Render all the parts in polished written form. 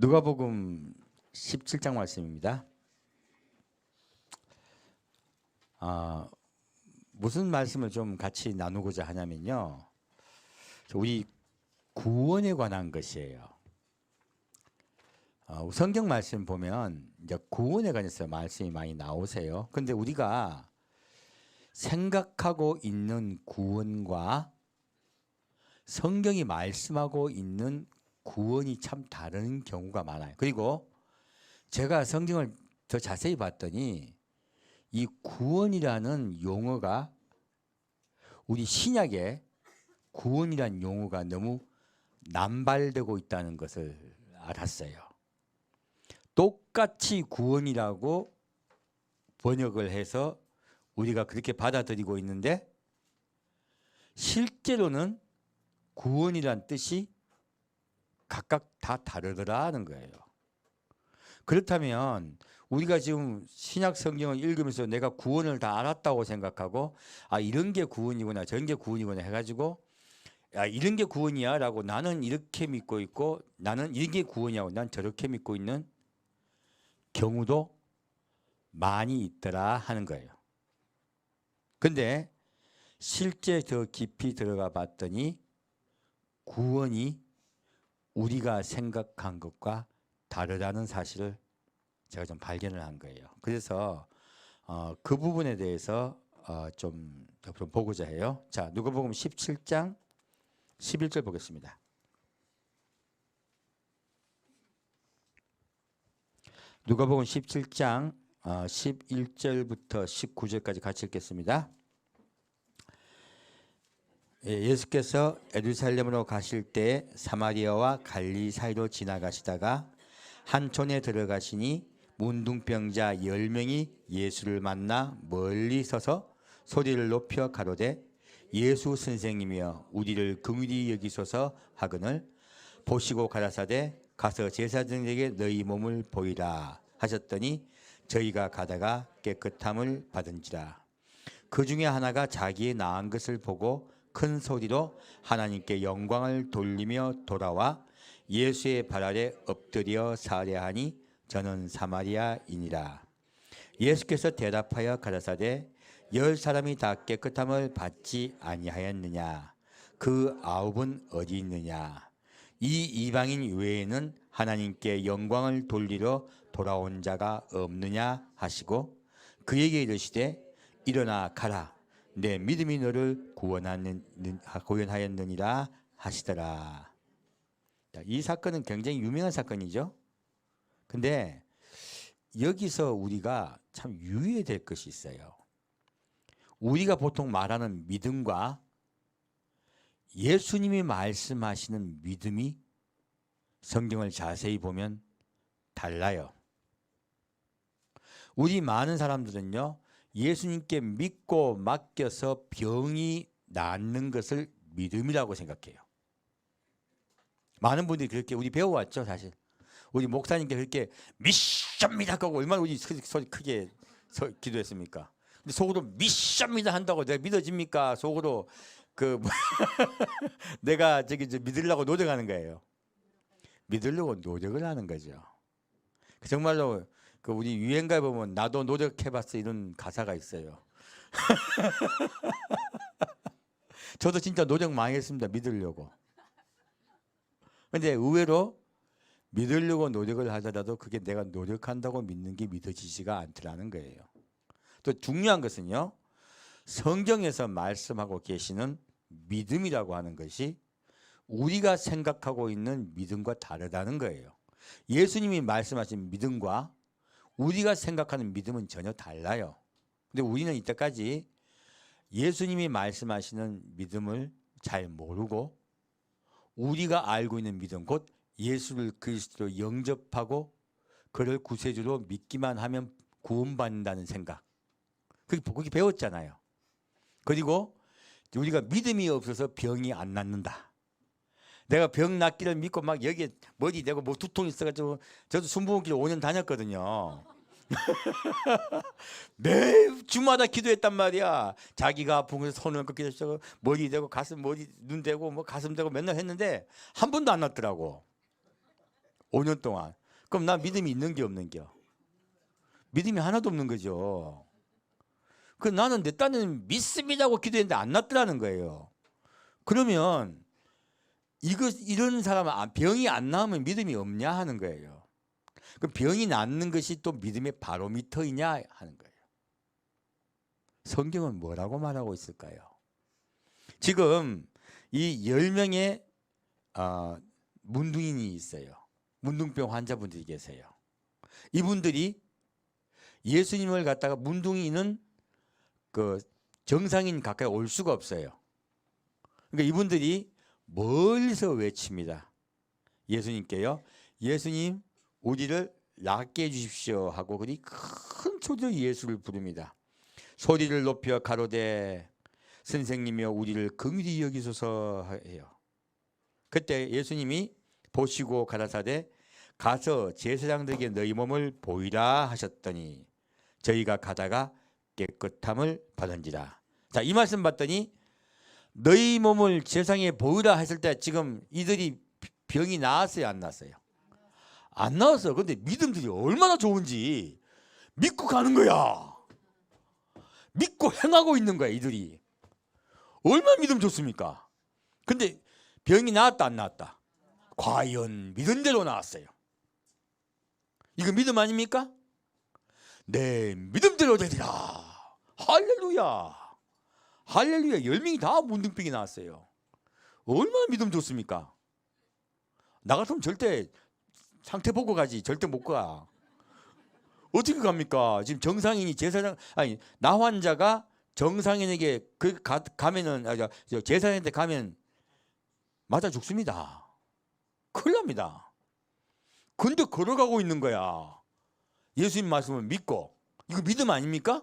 누가복음 17장 말씀입니다. 무슨 말씀을 좀 같이 나누고자 하냐면요, 우리 구원에 관한 것이에요. 성경 말씀 보면 이제 구원에 관해서 말씀이 많이 나오세요. 근데 우리가 생각하고 있는 구원과 성경이 말씀하고 있는 구원이 참 다른 경우가 많아요. 그리고 제가 성경을 더 자세히 봤더니 이 구원이라는 용어가 우리 신약에 구원이라는 용어가 너무 남발되고 있다는 것을 알았어요. 똑같이 구원이라고 번역을 해서 우리가 그렇게 받아들이고 있는데 실제로는 구원이란 뜻이 각각 다 다르더라는 거예요. 그렇다면 우리가 지금 신약 성경을 읽으면서 내가 구원을 다 알았다고 생각하고 이런 게 구원이구나 저런 게 구원이구나 해가지고 이런 게 구원이야 라고 나는 이렇게 믿고 있고 나는 이게 구원이라고 난 저렇게 믿고 있는 경우도 많이 있더라 하는 거예요. 근데 실제 더 깊이 들어가 봤더니 구원이 우리가 생각한 것과 다르다는 사실을 제가 좀 발견을 한 거예요. 그래서 그 부분에 대해서 좀 보고자 해요. 자, 누가복음 17장 11절 보겠습니다. 누가복음 17장 11절부터 19절까지 같이 읽겠습니다. 예수께서 예루살렘으로 가실 때 사마리아와 갈릴리 사이로 지나가시다가 한 촌에 들어가시니 문둥병자 10명이 예수를 만나 멀리 서서 소리를 높여 가로되 예수 선생님이여 우리를 긍휼히 여기소서 하거늘 보시고 가라사대 가서 제사장에게 너희 몸을 보이라 하셨더니 저희가 가다가 깨끗함을 받은지라. 그 중에 하나가 자기의 나은 것을 보고 큰 소리로 하나님께 영광을 돌리며 돌아와 예수의 발 아래 엎드려 살해하니 저는 사마리아인이라. 예수께서 대답하여 가라사대 10사람이 다 깨끗함을 받지 아니하였느냐? 그 9은 어디 있느냐? 이 이방인 외에는 하나님께 영광을 돌리러 돌아온 자가 없느냐 하시고 그에게 이르시되 일어나 가라. 내 믿음이 너를 구원하였느니라 하시더라. 이 사건은 굉장히 유명한 사건이죠. 근데 여기서 우리가 참 유의해야 될 것이 있어요. 우리가 보통 말하는 믿음과 예수님이 말씀하시는 믿음이 성경을 자세히 보면 달라요. 우리 많은 사람들은요, 예수님께 믿고 맡겨서 병이 낫는 것을 믿음이라고 생각해요. 많은 분들이 그렇게 우리 배워왔죠, 사실. 우리 목사님께 그렇게 믿습니다 하고 얼마나 우리 소리 크게 기도했습니까? 근데 속으로 믿습니다 한다고 내가 믿어집니까? 속으로 내가 믿으려고 노력하는 거예요. 믿으려고 노력을 하는 거죠. 정말로 우리 유행가에 보면 나도 노력해봤어 이런 가사가 있어요. 저도 진짜 노력 많이 했습니다. 믿으려고. 근데 의외로 믿으려고 노력을 하더라도 그게 내가 노력한다고 믿는 게 믿어지지가 않더라는 거예요. 또 중요한 것은요, 성경에서 말씀하고 계시는 믿음이라고 하는 것이 우리가 생각하고 있는 믿음과 다르다는 거예요. 예수님이 말씀하신 믿음과 우리가 생각하는 믿음은 전혀 달라요. 근데 우리는 이때까지 예수님이 말씀하시는 믿음을 잘 모르고 우리가 알고 있는 믿음, 곧 예수를 그리스도로 영접하고 그를 구세주로 믿기만 하면 구원받는다는 생각, 그게 배웠잖아요. 그리고 우리가 믿음이 없어서 병이 안 낫는다. 내가 병 낫기를 믿고 막 여기에 머리 대고 뭐 두통 있어가지고 저도 순부원길 5년 다녔거든요. 매 주마다 기도했단 말이야. 자기가 아픈 거서 손을 꺾기도 시작하고 머리 대고 가슴 머리 눈 대고 뭐 가슴 대고 맨날 했는데 한 번도 안 낫더라고. 5년 동안. 그럼 나 믿음이 있는 게 없는 겨? 믿음이 하나도 없는 거죠. 그 나는 내 딴에는 믿습니다고 기도했는데 안 낫더라는 거예요. 그러면 이런 사람은 병이 안 나으면 믿음이 없냐 하는 거예요. 그 병이 낫는 것이 또 믿음의 바로미터이냐 하는 거예요. 성경은 뭐라고 말하고 있을까요? 지금 이 10명의 문둥인이 있어요. 문둥병 환자분들이 계세요. 이분들이 예수님을 갖다가 문둥이는 그 정상인 가까이 올 수가 없어요. 그러니까 이분들이 멀리서 외칩니다. 예수님께요. 예수님 우리를 낫게 해주십시오 하고 그리 큰 소리로 예수를 부릅니다. 소리를 높여 가로되 선생님이여 우리를 긍휼히 여기소서 해요. 그때 예수님이 보시고 가라사대 가서 제사장들에게 너희 몸을 보이라 하셨더니 저희가 가다가 깨끗함을 받은지라. 자, 이 말씀 봤더니 너희 몸을 제사장에 보이라 했을 때 지금 이들이 병이 나았어요, 안 나았어요? 안 나왔어. 근데 믿음들이 얼마나 좋은지 믿고 가는 거야. 믿고 행하고 있는 거야, 이들이. 얼마나 믿음 좋습니까? 근데 병이 나았다, 안 나았다? 과연 믿은 대로 나았어요. 이거 믿음 아닙니까? 네, 믿음대로 되리라. 할렐루야. 할렐루야. 10명이 다 문둥병이 나왔어요. 얼마나 믿음 좋습니까? 나 같으면 절대 상태 보고 가지. 절대 못 가. 어떻게 갑니까? 지금 정상인이 제사장 아니 나 환자가 정상인에게 가면은 제사장한테 가면 맞아 죽습니다. 큰일 납니다. 근데 걸어가고 있는 거야. 예수님 말씀을 믿고. 이거 믿음 아닙니까?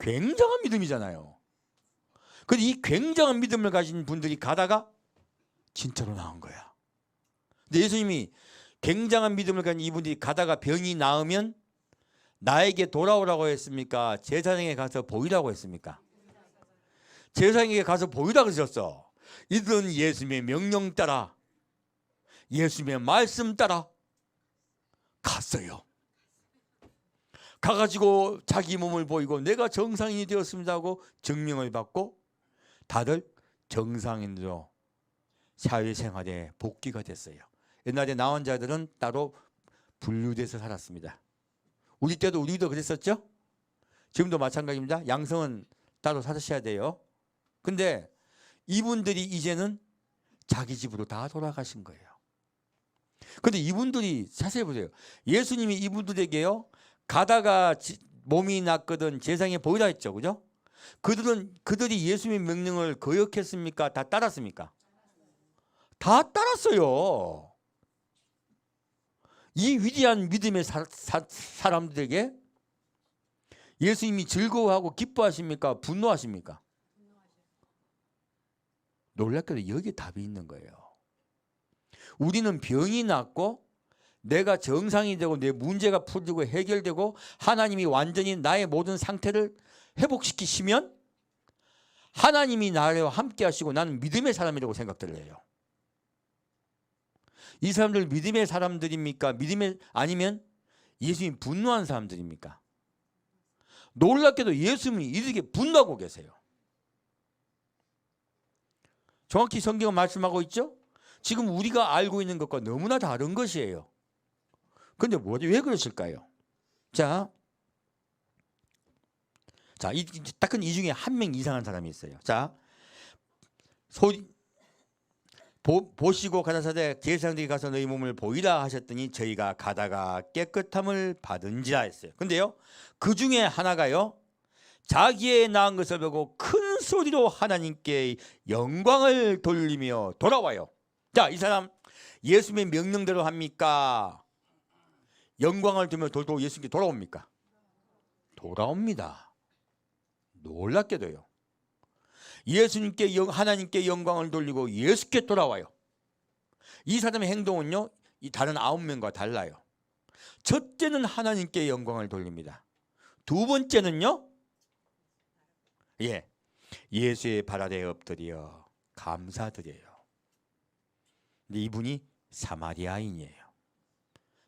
굉장한 믿음이잖아요. 근데 이 굉장한 믿음을 가진 분들이 가다가 진짜로 나은 거야. 근데 예수님이 굉장한 믿음을 가진 이분들이 가다가 병이 나으면 나에게 돌아오라고 했습니까? 제사장에게 가서 보이라고 했습니까? 제사장에게 가서 보이라고 하셨어. 이들은 예수님의 명령 따라 예수님의 말씀 따라 갔어요. 가가지고 자기 몸을 보이고 내가 정상인이 되었습니다 하고 증명을 받고 다들 정상인으로 사회생활에 복귀가 됐어요. 옛날에 나 환자들은 따로 분류돼서 살았습니다. 우리 때도 우리도 그랬었죠? 지금도 마찬가지입니다. 양성은 따로 사셔야 돼요. 근데 이분들이 이제는 자기 집으로 다 돌아가신 거예요. 근데 이분들이 자세히 보세요. 예수님이 이분들에게요. 가다가 몸이 낫거든 제사장에 보이라 했죠. 그죠? 그들이 예수님의 명령을 거역했습니까? 다 따랐습니까? 다 따랐어요. 이 위대한 믿음의 사람들에게 예수님이 즐거워하고 기뻐하십니까? 분노하십니까? 놀랍게도 여기에 답이 있는 거예요. 우리는 병이 낫고 내가 정상이 되고 내 문제가 풀리고 해결되고 하나님이 완전히 나의 모든 상태를 회복시키시면 하나님이 나와 함께 하시고 나는 믿음의 사람이라고 생각들을 해요. 이 사람들 믿음의 사람들입니까? 아니면 예수님 분노한 사람들입니까? 놀랍게도 예수님이 이들에게 분노하고 계세요. 정확히 성경은 말씀하고 있죠? 지금 우리가 알고 있는 것과 너무나 다른 것이에요. 그런데 왜 그러실까요? 자, 딱은 이 중에 한 명 이상한 사람이 있어요. 자, 보시고 가라사대 제사장들이 가서 너희 몸을 보이라 하셨더니 저희가 가다가 깨끗함을 받은지라 했어요. 근데요, 그 중에 하나가요, 자기의 나은 것을 보고 큰 소리로 하나님께 영광을 돌리며 돌아와요. 자, 이 사람 예수님의 명령대로 합니까? 영광을 들며 돌고 예수님께 돌아옵니까? 돌아옵니다. 놀랍게도요. 예수님께 하나님께 영광을 돌리고 예수께 돌아와요. 이 사람의 행동은요, 이 다른 9명과 달라요. 첫째는 하나님께 영광을 돌립니다. 두 번째는요, 예수의 발 아래 엎드려 감사드려요. 근데 이분이 사마리아인이에요.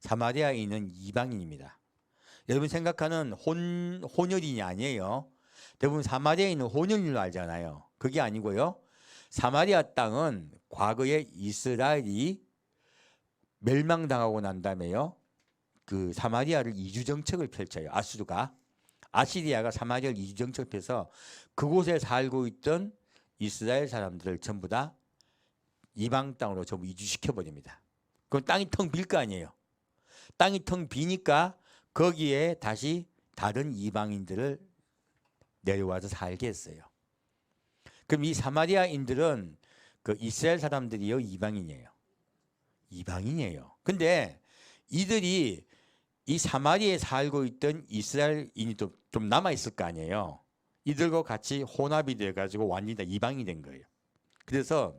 사마리아인은 이방인입니다. 여러분 생각하는 혼혈인이 아니에요. 대부분 사마리아인은 혼혈인으로 알잖아요. 그게 아니고요. 사마리아 땅은 과거에 이스라엘이 멸망당하고 난 다음에요. 그 사마리아를 이주 정책을 펼쳐요. 아시리아가 사마리아를 이주 정책을 펴서 그곳에 살고 있던 이스라엘 사람들을 전부 다 이방 땅으로 전부 이주시켜 버립니다. 그럼 땅이 텅 빌 거 아니에요. 땅이 텅 비니까 거기에 다시 다른 이방인들을 내려와서 살게 했어요. 그럼 이 사마리아인들은 그 이스라엘 사람들이요, 이방인이에요. 이방인이에요. 근데 이들이 이 사마리아에 살고 있던 이스라엘인이 좀 남아있을 거 아니에요. 이들과 같이 혼합이 돼가지고 완전히 다 이방인이 된 거예요. 그래서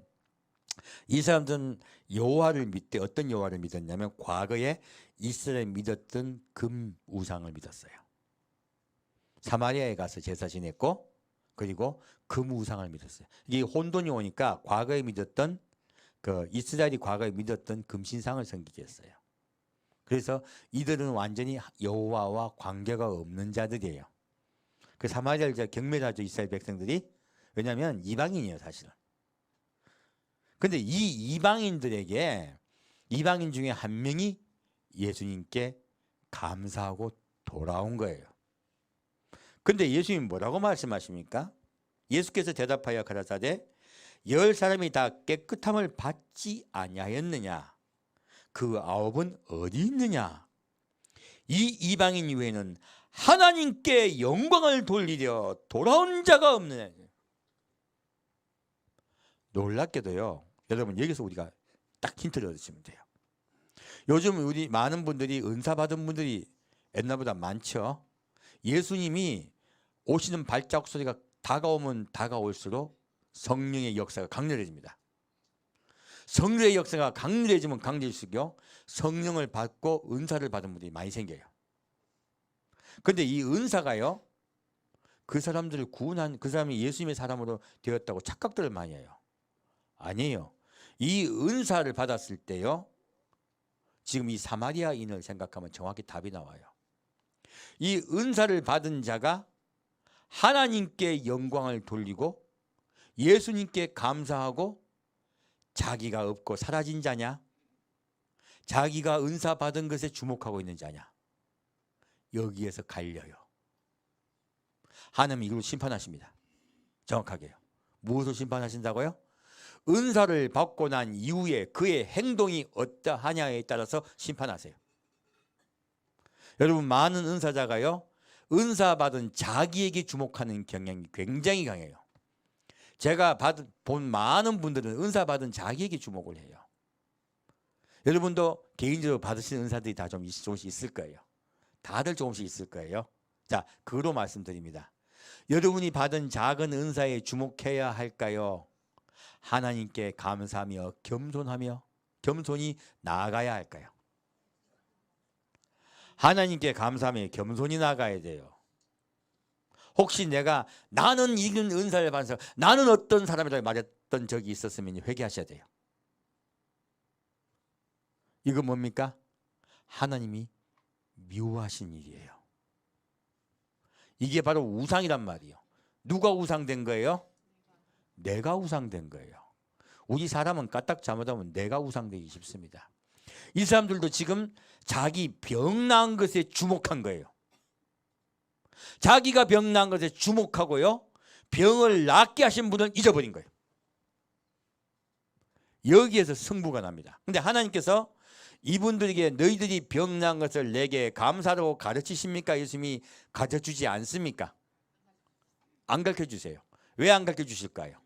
이 사람들은 여호와를 믿되 어떤 여호와를 믿었냐면 과거에 이스라엘 믿었던 금 우상을 믿었어요. 사마리아에 가서 제사 지냈고 그리고 금 우상을 믿었어요. 이게 혼돈이 오니까 과거에 믿었던 그 이스라엘이 과거에 믿었던 금신상을 섬기게 했어요. 그래서 이들은 완전히 여호와와 관계가 없는 자들이에요. 그 사마리아를 경멸하죠, 이스라엘 백성들이. 왜냐하면 이방인이에요, 사실은. 근데 이 이방인들에게 이방인 중에 한 명이 예수님께 감사하고 돌아온 거예요. 근데 예수님이 뭐라고 말씀하십니까? 예수께서 대답하여 가라사대 10사람이 다 깨끗함을 받지 아니하였느냐? 그 9은 어디 있느냐? 이 이방인 이외에는 하나님께 영광을 돌리려 돌아온 자가 없느냐? 놀랍게도요. 여러분 여기서 우리가 딱 힌트를 얻으시면 돼요. 요즘 우리 많은 분들이 은사 받은 분들이 옛날보다 많죠. 예수님이 오시는 발자국 소리가 다가오면 다가올수록 성령의 역사가 강렬해집니다. 성령의 역사가 강렬해지면 강렬해질수록 성령을 받고 은사를 받은 분들이 많이 생겨요. 그런데 이 은사가요, 그 사람들을 구원한, 그 사람이 예수님의 사람으로 되었다고 착각들을 많이 해요. 아니에요. 이 은사를 받았을 때요, 지금 이 사마리아인을 생각하면 정확히 답이 나와요. 이 은사를 받은 자가 하나님께 영광을 돌리고 예수님께 감사하고 자기가 없고 사라진 자냐? 자기가 은사 받은 것에 주목하고 있는 자냐? 여기에서 갈려요. 하나님이 이걸 심판하십니다. 정확하게요. 무엇을 심판하신다고요? 은사를 받고 난 이후에 그의 행동이 어떠하냐에 따라서 심판하세요. 여러분 많은 은사자가요, 은사 받은 자기에게 주목하는 경향이 굉장히 강해요. 제가 본 많은 분들은 은사 받은 자기에게 주목을 해요. 여러분도 개인적으로 받으신 은사들이 다 좀 조금씩 있을 거예요. 다들 조금씩 있을 거예요. 자, 그로 말씀드립니다. 여러분이 받은 작은 은사에 주목해야 할까요? 하나님께 감사하며 겸손히 나아가야 할까요? 하나님께 감사하며 겸손히 나아가야 돼요. 혹시 나는 이런 은사를 받아서 나는 어떤 사람이라고 말했던 적이 있었으면 회개하셔야 돼요. 이거 뭡니까? 하나님이 미워하신 일이에요. 이게 바로 우상이란 말이에요. 누가 우상된 거예요? 내가 우상된 거예요. 우리 사람은 까딱 잘못하면 내가 우상되기 쉽습니다. 이 사람들도 지금 자기 병 나은 것에 주목한 거예요. 자기가 병 나은 것에 주목하고요, 병을 낫게 하신 분을 잊어버린 거예요. 여기에서 승부가 납니다. 근데 하나님께서 이분들에게 너희들이 병 나은 것을 내게 감사로 가르치십니까? 예수님이 가르쳐주지 않습니까? 안 가르쳐주세요. 왜 안 가르쳐주실까요?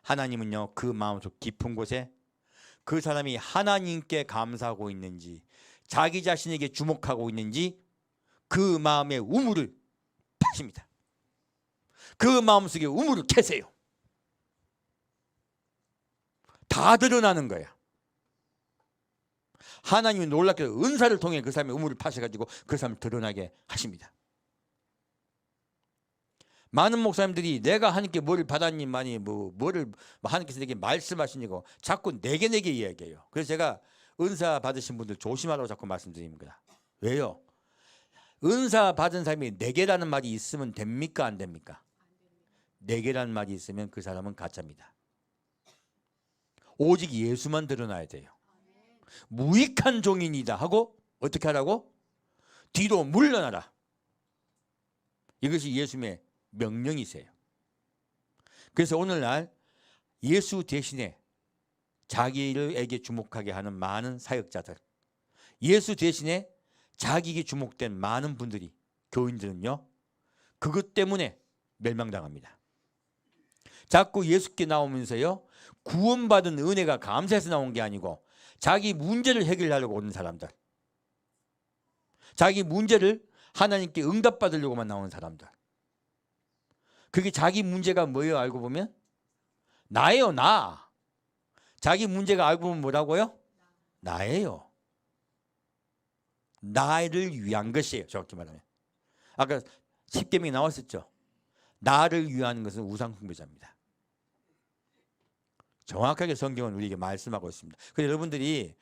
하나님은요, 그 마음속 깊은 곳에 그 사람이 하나님께 감사하고 있는지 자기 자신에게 주목하고 있는지 그 마음의 우물을 파십니다. 그 마음속에 우물을 캐세요. 다 드러나는 거야. 하나님이 놀랍게도 은사를 통해 그 사람의 우물을 파셔가지고 그 사람을 드러나게 하십니다. 많은 목사님들이 내가 하나님께 뭐를 받았니 많이 뭐를 하나님께서 내게 말씀하시니고 자꾸 내게 이야기해요. 그래서 제가 은사 받으신 분들 조심하라고 자꾸 말씀드립니다. 왜요? 은사 받은 사람이 내게라는 말이 있으면 됩니까 안 됩니까? 내게라는 말이 있으면 그 사람은 가짜입니다. 오직 예수만 드러나야 돼요. 무익한 종인이다 하고 어떻게 하라고? 뒤로 물러나라. 이것이 예수님의 명령이세요. 그래서 오늘날 예수 대신에 자기에게 주목하게 하는 많은 사역자들, 예수 대신에 자기에게 주목된 많은 분들이, 교인들은요, 그것 때문에 멸망당합니다. 자꾸 예수께 나오면서요, 구원받은 은혜가 감사해서 나온 게 아니고 자기 문제를 해결하려고 오는 사람들, 자기 문제를 하나님께 응답받으려고만 나오는 사람들, 그게 자기 문제가 뭐예요? 알고 보면 나예요. 나. 자기 문제가 알고 보면 뭐라고요? 나예요. 나를 위한 것이에요. 정확히 말하면. 아까 10계명이 나왔었죠. 나를 위한 것은 우상숭배자입니다. 정확하게 성경은 우리에게 말씀하고 있습니다. 그래서 여러분들이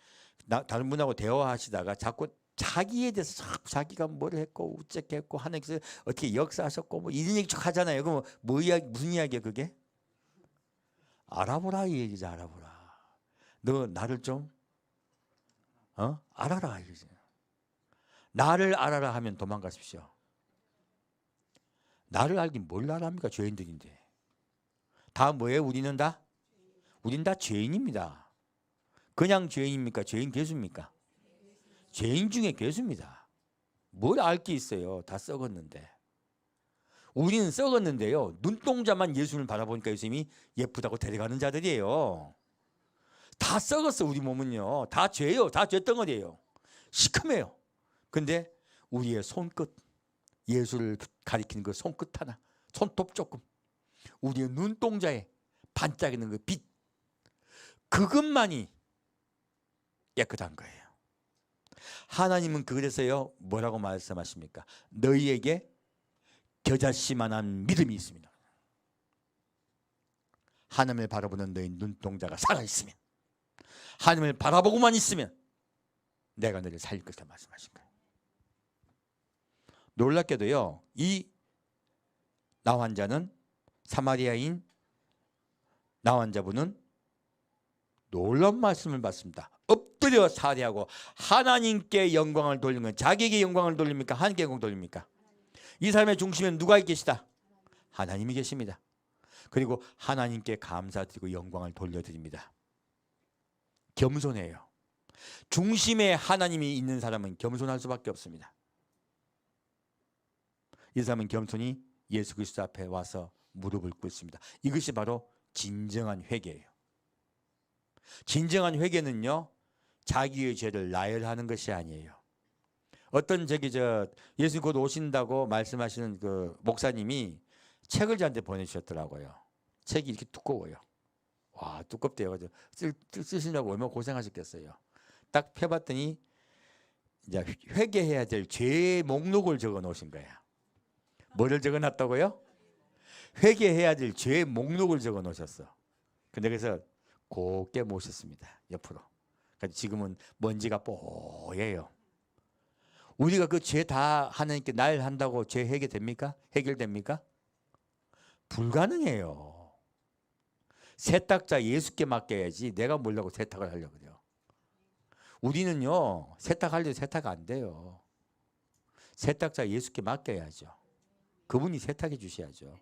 다른 분하고 대화하시다가 자꾸 자기에 대해서 자기가 뭘 했고 어떻게 했고 하나님께서 어떻게 역사하셨고 뭐 이런 얘기 쭉 하잖아요. 그럼 무슨 이야기야 그게? 알아보라 이 얘기죠. 알아보라. 너 나를 좀 알아라 이거지. 나를 알아라 하면 도망가십시오. 나를 알긴 뭘 알합니까? 죄인들인데. 다 뭐예요? 우리는 다 죄인입니다. 그냥 죄인입니까? 죄인 괴수입니까? 죄인 중에 괴수입니다. 뭘 알 게 있어요. 다 썩었는데. 우리는 썩었는데요, 눈동자만 예수를 바라보니까 예수님이 예쁘다고 데려가는 자들이에요. 다 썩었어. 우리 몸은요. 다 죄예요. 다 죄덩어리예요. 시커매요. 근데 우리의 손끝, 예수를 가리키는 그 손끝 하나, 손톱 조금, 우리의 눈동자에 반짝이는 그 빛, 그것만이 깨끗한 거예요. 하나님은 그래서요 뭐라고 말씀하십니까? 너희에게 겨자씨만한 믿음이 있습니다. 하나님을 바라보는 너희 눈동자가 살아있으면, 하나님을 바라보고만 있으면 내가 너를 살릴 것이다 말씀하신 거예요. 놀랍게도요, 이 나환자는, 사마리아인 나환자분은 놀라운 말씀을 받습니다. 엎드려 살해하고 하나님께 영광을 돌리는 건, 자기에게 영광을 돌립니까? 하나님께 영광을 돌립니까? 이 사람의 중심에 누가 계시다? 하나님이 계십니다. 그리고 하나님께 감사드리고 영광을 돌려드립니다. 겸손해요. 중심에 하나님이 있는 사람은 겸손할 수밖에 없습니다. 이 사람은 겸손히 예수 그리스도 앞에 와서 무릎을 꿇습니다. 이것이 바로 진정한 회개예요. 진정한 회개는요, 자기의 죄를 나열하는 것이 아니에요. 어떤 예수님 곧 오신다고 말씀하시는 그 목사님이 책을 저한테 보내주셨더라고요. 책이 이렇게 두꺼워요. 와, 두껍대요. 쓰시려고 얼마나 고생하셨겠어요. 딱 펴봤더니 이제 회개해야 될 죄의 목록을 적어 놓으신 거예요. 뭐를 적어 놨다고요? 회개해야 될 죄의 목록을 적어 놓으셨어. 근데 그래서 곱게 모셨습니다. 옆으로. 그러니까 지금은 먼지가 뽀얘요. 우리가 그 죄 다 하나님께 나열한다고 죄 해결됩니까? 해결됩니까? 불가능해요. 세탁자 예수께 맡겨야지 내가 뭐라고 세탁을 하려고 그래요. 우리는요, 세탁하려고 세탁 안 돼요. 세탁자 예수께 맡겨야죠. 그분이 세탁해 주셔야죠.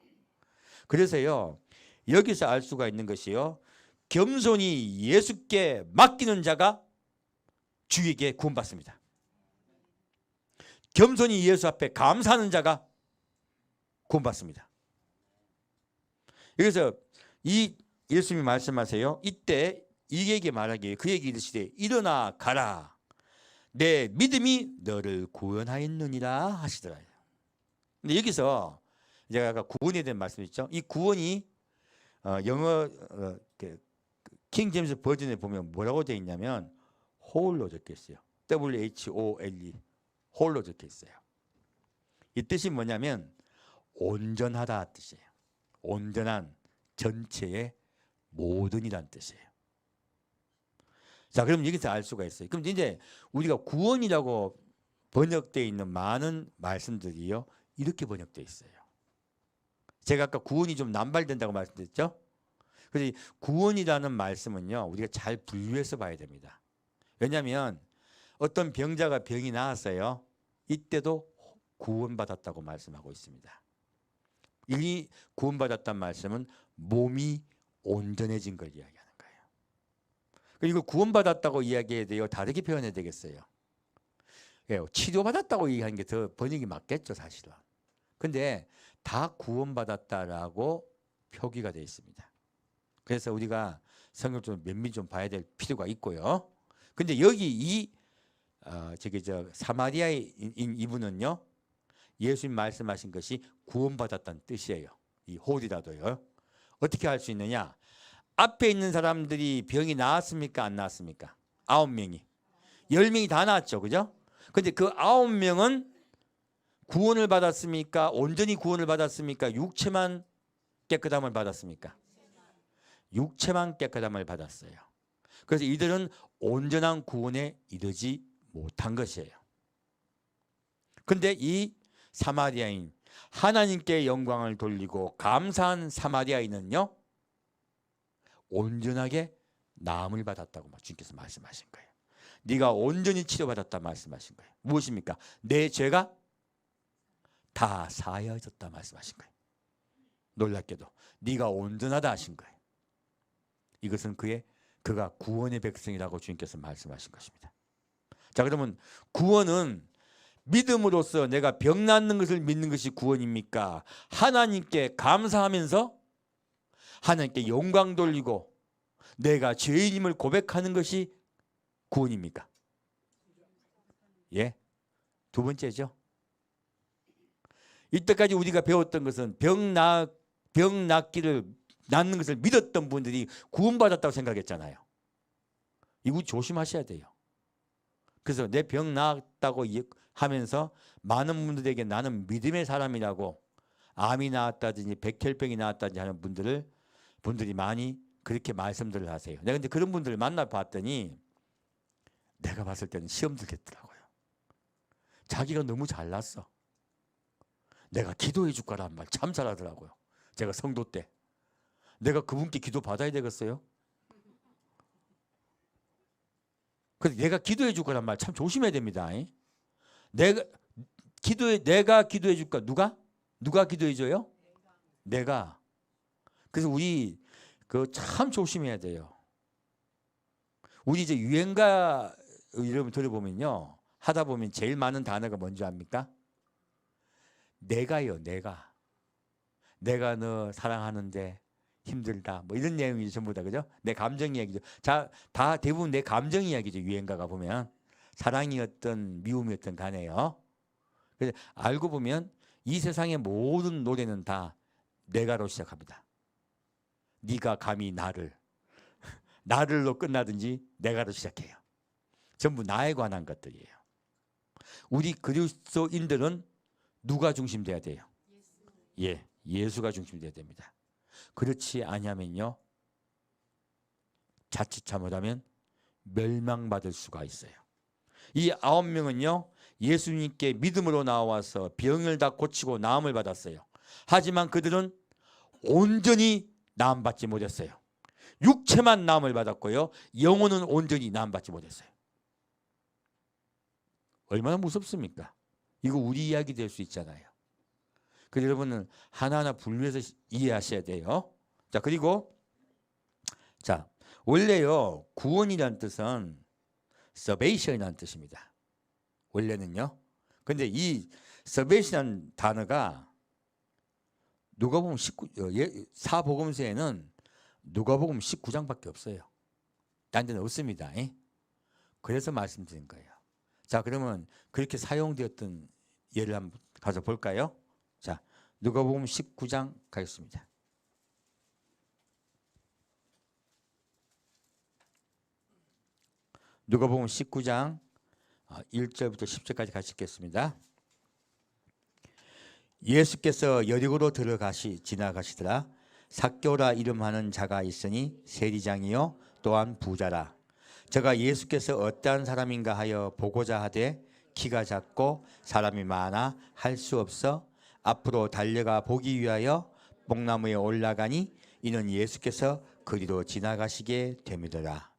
그래서요, 여기서 알 수가 있는 것이요, 겸손히 예수께 맡기는 자가 주에게 구원받습니다. 겸손히 예수 앞에 감사하는 자가 구원받습니다. 그래서 이 예수님이 말씀하세요. 이때 이에게 말하기에 그에게 이르시되 일어나 가라. 내 믿음이 너를 구원하였느니라 하시더라. 근데 여기서 제가 아까 구원에 대한 말씀했죠. 이 구원이 영어 킹 제임스 버전에 보면 뭐라고 되어 있냐면 홀로 적혀 있어요. WHOLE 홀로 적혀 있어요. 이 뜻이 뭐냐면 온전하다 뜻이에요. 온전한, 전체의 모든이란 뜻이에요. 자, 그럼 여기서 알 수가 있어요. 그럼 이제 우리가 구원이라고 번역되어 있는 많은 말씀들이요, 이렇게 번역되어 있어요. 제가 아까 구원이 좀 남발된다고 말씀드렸죠? 그래서 구원이라는 말씀은요, 우리가 잘 분류해서 봐야 됩니다. 왜냐하면 어떤 병자가 병이 나았어요. 이때도 구원받았다고 말씀하고 있습니다. 이 구원받았다는 말씀은 몸이 온전해진 걸 이야기하는 거예요. 그리고 구원받았다고 이야기해야 돼요? 다르게 표현해야 되겠어요? 치료받았다고 얘기하는 게 더 번역이 맞겠죠, 사실은. 근데 다 구원받았다라고 표기가 되어 있습니다. 그래서 우리가 성경 좀 면밀히 좀 봐야 될 필요가 있고요. 근데 여기 사마리아인 이분은요, 예수님 말씀하신 것이 구원받았다는 뜻이에요. 이 홀이라도요. 어떻게 할 수 있느냐? 앞에 있는 사람들이 병이 나았습니까? 안 나았습니까? 9명이. 10명이 다 나았죠. 그죠? 근데 그 9명은 구원을 받았습니까? 온전히 구원을 받았습니까? 육체만 깨끗함을 받았습니까? 육체만 깨끗함을 받았어요. 그래서 이들은 온전한 구원에 이르지 못한 것이에요. 근데 이 사마리아인, 하나님께 영광을 돌리고 감사한 사마리아인은요, 온전하게 나음을 받았다고 주님께서 말씀하신 거예요. 네가 온전히 치료받았다 말씀하신 거예요. 무엇입니까? 내 죄가 다 사하여졌다 말씀하신 거예요. 놀랍게도 네가 온전하다 하신 거예요. 이것은 그가 구원의 백성이라고 주님께서 말씀하신 것입니다. 자, 그러면 구원은 믿음으로써 내가 병 낫는 것을 믿는 것이 구원입니까? 하나님께 감사하면서 하나님께 영광 돌리고 내가 죄인임을 고백하는 것이 구원입니까? 예, 두 번째죠. 이때까지 우리가 배웠던 것은 낫는 것을 믿었던 분들이 구원받았다고 생각했잖아요. 이거 조심하셔야 돼요. 그래서 내 병 나았다고 하면서 많은 분들에게 나는 믿음의 사람이라고, 암이 나았다든지 백혈병이 나았다든지 하는 분들이 많이 그렇게 말씀들을 하세요. 내가 근데 그런 분들을 만나봤더니 내가 봤을 때는 시험 들겠더라고요. 자기가 너무 잘났어. 내가 기도해 줄 거란 말 참 잘하더라고요. 제가 성도 때. 내가 그분께 기도 받아야 되겠어요? 그래서 내가 기도해 줄 거란 말 참 조심해야 됩니다. 내가 기도해 줄까? 누가 기도해 줘요? 내가. 그래서 우리 참 조심해야 돼요. 우리 이제 유행가 여러분 들어보면요, 하다 보면 제일 많은 단어가 뭔지 압니까? 내가요. 내가 너 사랑하는데 힘들다. 뭐 이런 내용이 전부 다, 그죠? 내 감정 이야기죠. 자, 다 대부분 내 감정 이야기죠. 유행가가 보면 사랑이었던 미움이었던 간에요. 그래서 알고 보면 이 세상의 모든 노래는 다 내가로 시작합니다. 네가 감히 나를로 끝나든지 내가로 시작해요. 전부 나에 관한 것들이에요. 우리 그리스도인들은 누가 중심돼야 돼요? 예수가 중심돼야 됩니다. 그렇지 아니하면요, 자칫 잘못하면 멸망받을 수가 있어요. 이 9명은요 예수님께 믿음으로 나와서 병을 다 고치고 나음을 받았어요. 하지만 그들은 온전히 나음받지 못했어요. 육체만 나음을 받았고요, 영혼은 온전히 나음받지 못했어요. 얼마나 무섭습니까? 이거 우리 이야기 될 수 있잖아요. 그래서 여러분은 하나하나 분류해서 이해하셔야 돼요. 자, 그리고 원래요 구원이라는 뜻은 salvation이라는 뜻입니다. 원래는요. 근데 이 salvation이라는 단어가 누가복음 4복음서에는 누가복음 19장밖에 없어요. 딴 데는 없습니다. 그래서 말씀드린 거예요. 자, 그러면 그렇게 사용되었던 예를 한번 가서 볼까요? 자, 누가복음 19장 가겠습니다. 누가복음 19장 1절부터 10절까지 같이 읽겠습니다. 예수께서 여리고로 지나가시더라. 삭개오라 이름하는 자가 있으니 세리장이요 또한 부자라. 저가 예수께서 어떠한 사람인가 하여 보고자 하되 키가 작고 사람이 많아 할 수 없어 앞으로 달려가 보기 위하여 뽕나무에 올라가니 이는 예수께서 그리로 지나가시게 되미더라.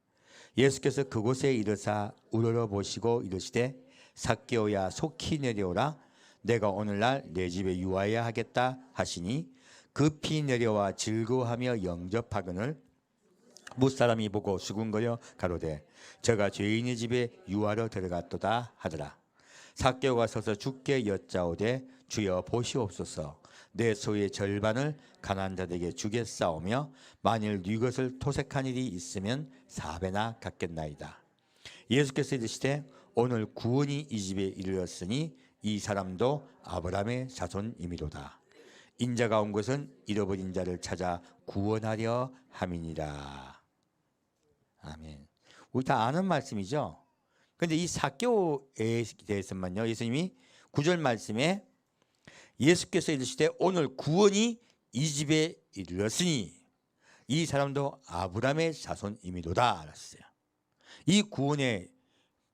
예수께서 그곳에 이르사 우러러 보시고 이르시되 삭개오야 속히 내려오라. 내가 오늘날 내 집에 유하여야 하겠다 하시니 급히 내려와 즐거워하며 영접하거늘 무사람이 보고 수군거려 가로되 저가 죄인의 집에 유하러 들어갔도다 하더라. 삭개오가 서서 주께 여짜오되 주여 보시옵소서. 내 소유의 절반을 가난한 자들에게 주겠사오며 만일 네 것을 토색한 일이 있으면 4배나 갚겠나이다. 예수께서 이르시되 오늘 구원이 이 집에 이르렀으니 이 사람도 아브라함의 자손이미로다. 인자가 온 것은 잃어버린 자를 찾아 구원하려 함이니라. 아멘. 우리 다 아는 말씀이죠. 그런데 이 삭개오에 대해서만요, 예수님이 9절 말씀에 예수께서 이르시되 오늘 구원이 이 집에 이르렀으니 이 사람도 아브라함의 자손이미로다 알았어요. 이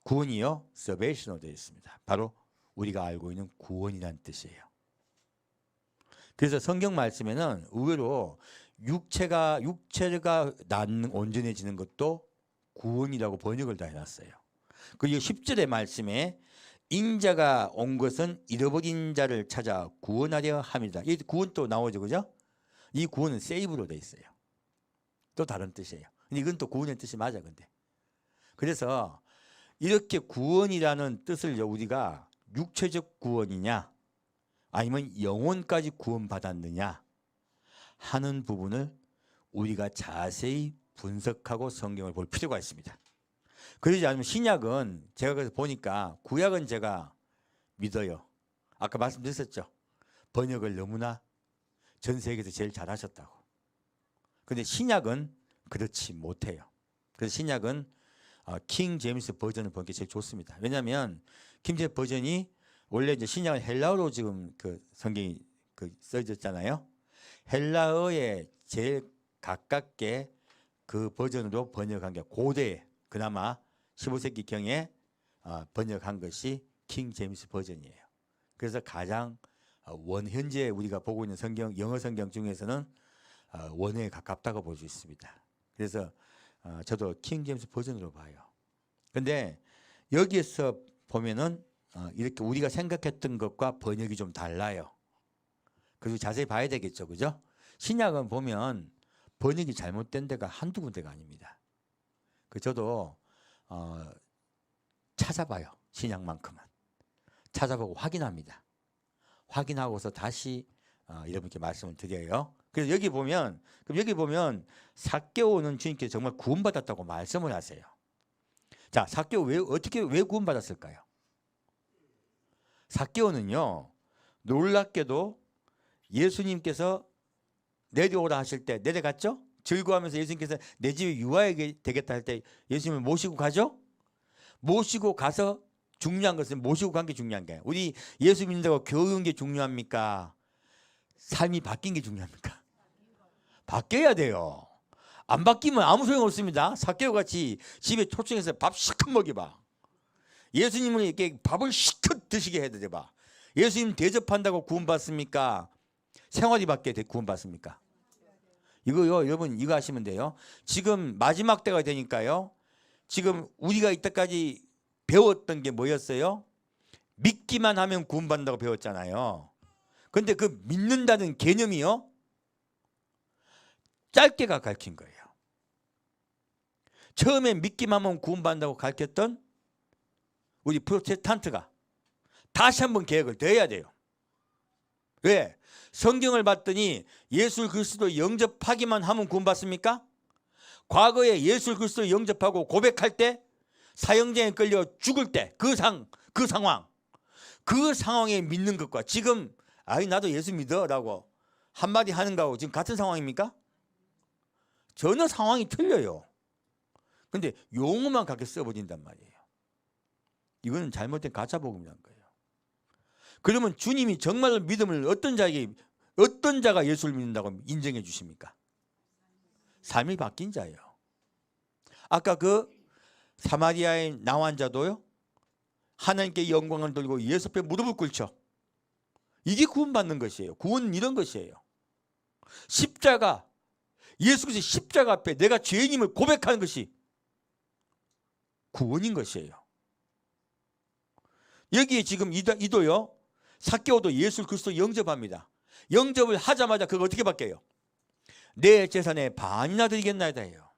구원이요 salvation으로 되어 있습니다. 바로 우리가 알고 있는 구원이란 뜻이에요. 그래서 성경 말씀에는 의외로 육체가 온전해지는 것도 구원이라고 번역을 다 해놨어요. 그리고 10절의 말씀에 인자가 온 것은 잃어버린 자를 찾아 구원하려 함이다. 이 구원 또 나오죠, 그죠? 이 구원은 세이브로 되어 있어요. 또 다른 뜻이에요. 근데 이건 또 구원의 뜻이 맞아, 근데. 그래서 이렇게 구원이라는 뜻을 우리가 육체적 구원이냐 아니면 영혼까지 구원받았느냐 하는 부분을 우리가 자세히 분석하고 성경을 볼 필요가 있습니다. 그러지 않으면 신약은 제가 그래서 보니까 구약은 제가 믿어요. 아까 말씀드렸었죠. 번역을 너무나 전 세계에서 제일 잘하셨다고. 그런데 신약은 그렇지 못해요. 그래서 신약은 킹 제임스 버전을 보는 게 제일 좋습니다. 왜냐하면 킹 제임스 버전이 원래 이제 신약은 헬라어로 지금 그 성경이 써졌잖아요. 헬라어에 제일 가깝게 그 버전으로 번역한 게 고대 그나마 15세기경에 번역한 것이 킹 제임스 버전이에요. 그래서 가장 현재 우리가 보고 있는 성경 영어 성경 중에서는 원어에 가깝다고 볼 수 있습니다. 그래서 저도 킹 제임스 버전으로 봐요. 근데 여기에서 보면은 이렇게 우리가 생각했던 것과 번역이 좀 달라요. 그리고 자세히 봐야 되겠죠, 그죠? 신약은 보면 번역이 잘못된 데가 한두 군데가 아닙니다. 저도 찾아봐요. 신약만큼은 찾아보고 확인합니다. 확인하고서 다시 여러분께 말씀을 드려요. 그래서 여기 보면 삭개오는 주님께서 정말 구원받았다고 말씀을 하세요. 자, 삭개오 왜 구원받았을까요? 삭개오는요 놀랍게도 예수님께서 내려오라 하실 때 내려갔죠? 즐거워하면서 예수님께서 내 집에 유하게 되겠다 할 때 예수님을 모시고 가죠? 모시고 가서 중요한 것은 모시고 간 게 중요한 거예요. 우리 예수 믿는다고 교육인 게 중요합니까? 삶이 바뀐 게 중요합니까? 바뀌어야 돼요. 안 바뀌면 아무 소용 없습니다. 삭개오 같이 집에 초청해서 밥 시컷 먹여봐. 예수님을 이렇게 밥을 시컷 드시게 해드려봐. 예수님 대접한다고 구원받습니까? 생활이 바뀌게 구원받습니까? 이거요, 여러분 이거 하시면 돼요. 지금 마지막 때가 되니까요. 지금 우리가 이때까지 배웠던 게 뭐였어요? 믿기만 하면 구원받는다고 배웠잖아요. 그런데 그 믿는다는 개념이요 짧게가 가르친 거예요. 처음에 믿기만 하면 구원받는다고 가르쳤던 우리 프로테스탄트가 다시 한번 계획을 더 해야 돼요. 왜? 성경을 봤더니 예수 그리스도 영접하기만 하면 구원받습니까? 과거에 예수 그리스도 영접하고 고백할 때 사형장에 끌려 죽을 때 그 상황에 믿는 것과 지금 나도 예수 믿어라고 한마디 하는 거하고 지금 같은 상황입니까? 전혀 상황이 틀려요. 근데 용어만 그렇게 써버린단 말이에요. 이거는 잘못된 가짜복음이라는 거예요. 그러면 주님이 정말로 믿음을 어떤 자가 예수를 믿는다고 인정해 주십니까? 삶이 바뀐 자예요. 아까 그 사마리아의 나환자도요, 하나님께 영광을 돌리고 예수 앞에 무릎을 꿇죠. 이게 구원받는 것이에요. 구원은 이런 것이에요. 십자가, 예수 그리스도의 십자가 앞에 내가 죄인임을 고백하는 것이 구원인 것이에요. 여기에 지금 이도요, 삭개오도 예수 그리스도 영접합니다. 영접을 하자마자 그거 어떻게 바뀌어요? 내 재산의 반이나 드리겠나이다 해요.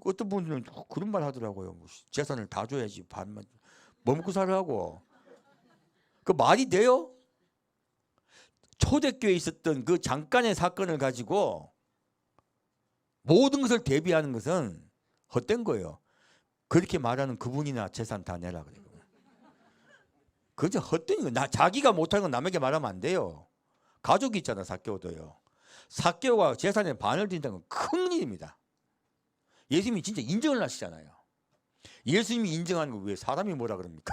어떤 분들은 그런 말 하더라고요. 재산을 다 줘야지 반만 뭐 먹고 살라고. 그 말이 돼요? 초대교회에 있었던 그 잠깐의 사건을 가지고 모든 것을 대비하는 것은 헛된 거예요. 그렇게 말하는 그분이나 재산 다 내라 그래요. 그저 헛된 거. 자기가 못하는 건 남에게 말하면 안 돼요. 가족이 있잖아, 삭개오도요. 삭개오가 재산의 반을 드린다는 건 큰 일입니다. 예수님이 진짜 인정을 하시잖아요. 예수님이 인정하는 거 왜 사람이 뭐라 그럽니까?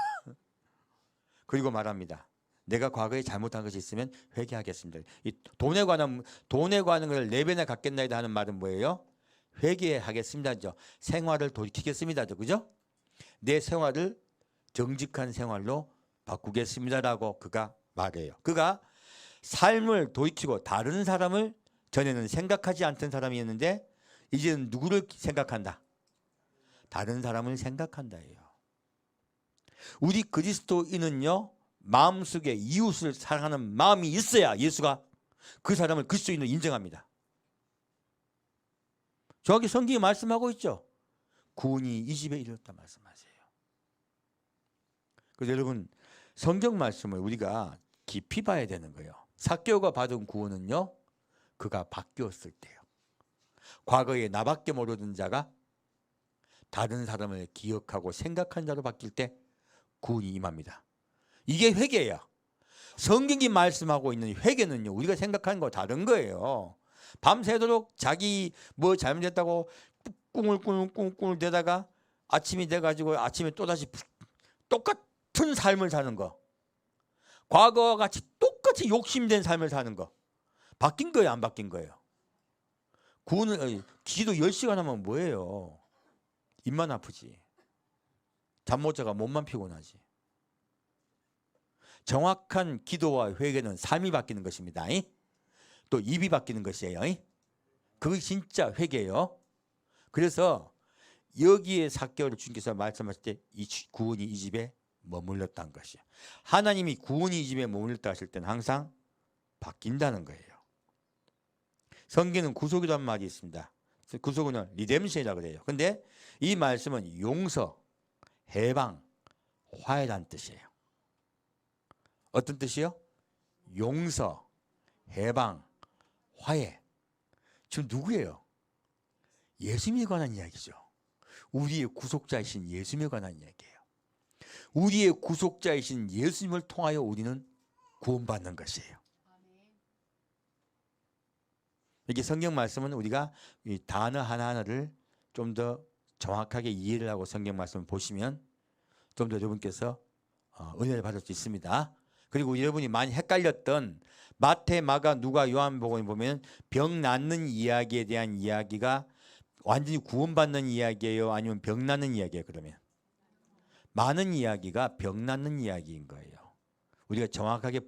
그리고 말합니다. 내가 과거에 잘못한 것이 있으면 회개하겠습니다. 이 돈에 관한 것을 네 배나 갚겠나이다 하는 말은 뭐예요? 회개하겠습니다죠. 생활을 돌이키겠습니다죠. 그죠? 내 생활을 정직한 생활로 바꾸겠습니다라고 그가 말해요. 그가 삶을 돌이키고 다른 사람을 전에는 생각하지 않던 사람이었는데 이제는 누구를 생각한다? 다른 사람을 생각한다예요. 우리 그리스도인은요, 마음속에 이웃을 사랑하는 마음이 있어야 예수가 그 사람을 그리스도인으로 인정합니다. 정확히 성경이 말씀하고 있죠. 구원이 이 집에 이르렀다 말씀하세요. 그래서 여러분, 성경 말씀을 우리가 깊이 봐야 되는 거예요. 삭개오가 받은 구원은요, 그가 바뀌었을 때요. 과거에 나밖에 모르던 자가 다른 사람을 기억하고 생각한 자로 바뀔 때 구원이 임합니다. 이게 회개예요. 성경이 말씀하고 있는 회개는요, 우리가 생각하는 거 다른 거예요. 밤새도록 자기 뭐 잘못했다고 꿍을 대다가 아침이 돼가지고 아침에 또다시 똑같은 삶을 사는 거, 과거와 같이 똑같이 욕심된 삶을 사는 거, 바뀐 거예요, 안 바뀐 거예요? 구원을, 기도 10시간 하면 뭐예요? 입만 아프지. 잠 못 자가 몸만 피곤하지. 정확한 기도와 회개는 삶이 바뀌는 것입니다. 또 입이 바뀌는 것이에요. 그게 진짜 회개예요. 그래서 여기에 삭개오를 주님께서 말씀하실 때 이 구원이 이 집에 머물렀다는 것이에요. 하나님이 구원이 이 집에 머물렀다 하실 때는 항상 바뀐다는 거예요. 성경은 구속이라는 말이 있습니다. 구속은 리뎀션이라고 그래요. 근데 이 말씀은 용서, 해방, 화해라는 뜻이에요. 어떤 뜻이요? 용서, 해방, 화해. 지금 누구예요? 예수님에 관한 이야기죠. 우리의 구속자이신 예수님에 관한 이야기예요. 우리의 구속자이신 예수님을 통하여 우리는 구원받는 것이에요. 이게 성경 말씀은 우리가 이 단어 하나하나를 좀 더 정확하게 이해를 하고 성경 말씀을 보시면 좀 더 여러분께서 은혜를 받을 수 있습니다. 그리고 여러분이 많이 헷갈렸던 마태, 마가, 누가, 요한복음에 보면 병 낫는 이야기에 대한 이야기가 완전히 구원받는 이야기예요? 아니면 병 낫는 이야기예요? 그러면 많은 이야기가 병 낫는 이야기인 거예요. 우리가 정확하게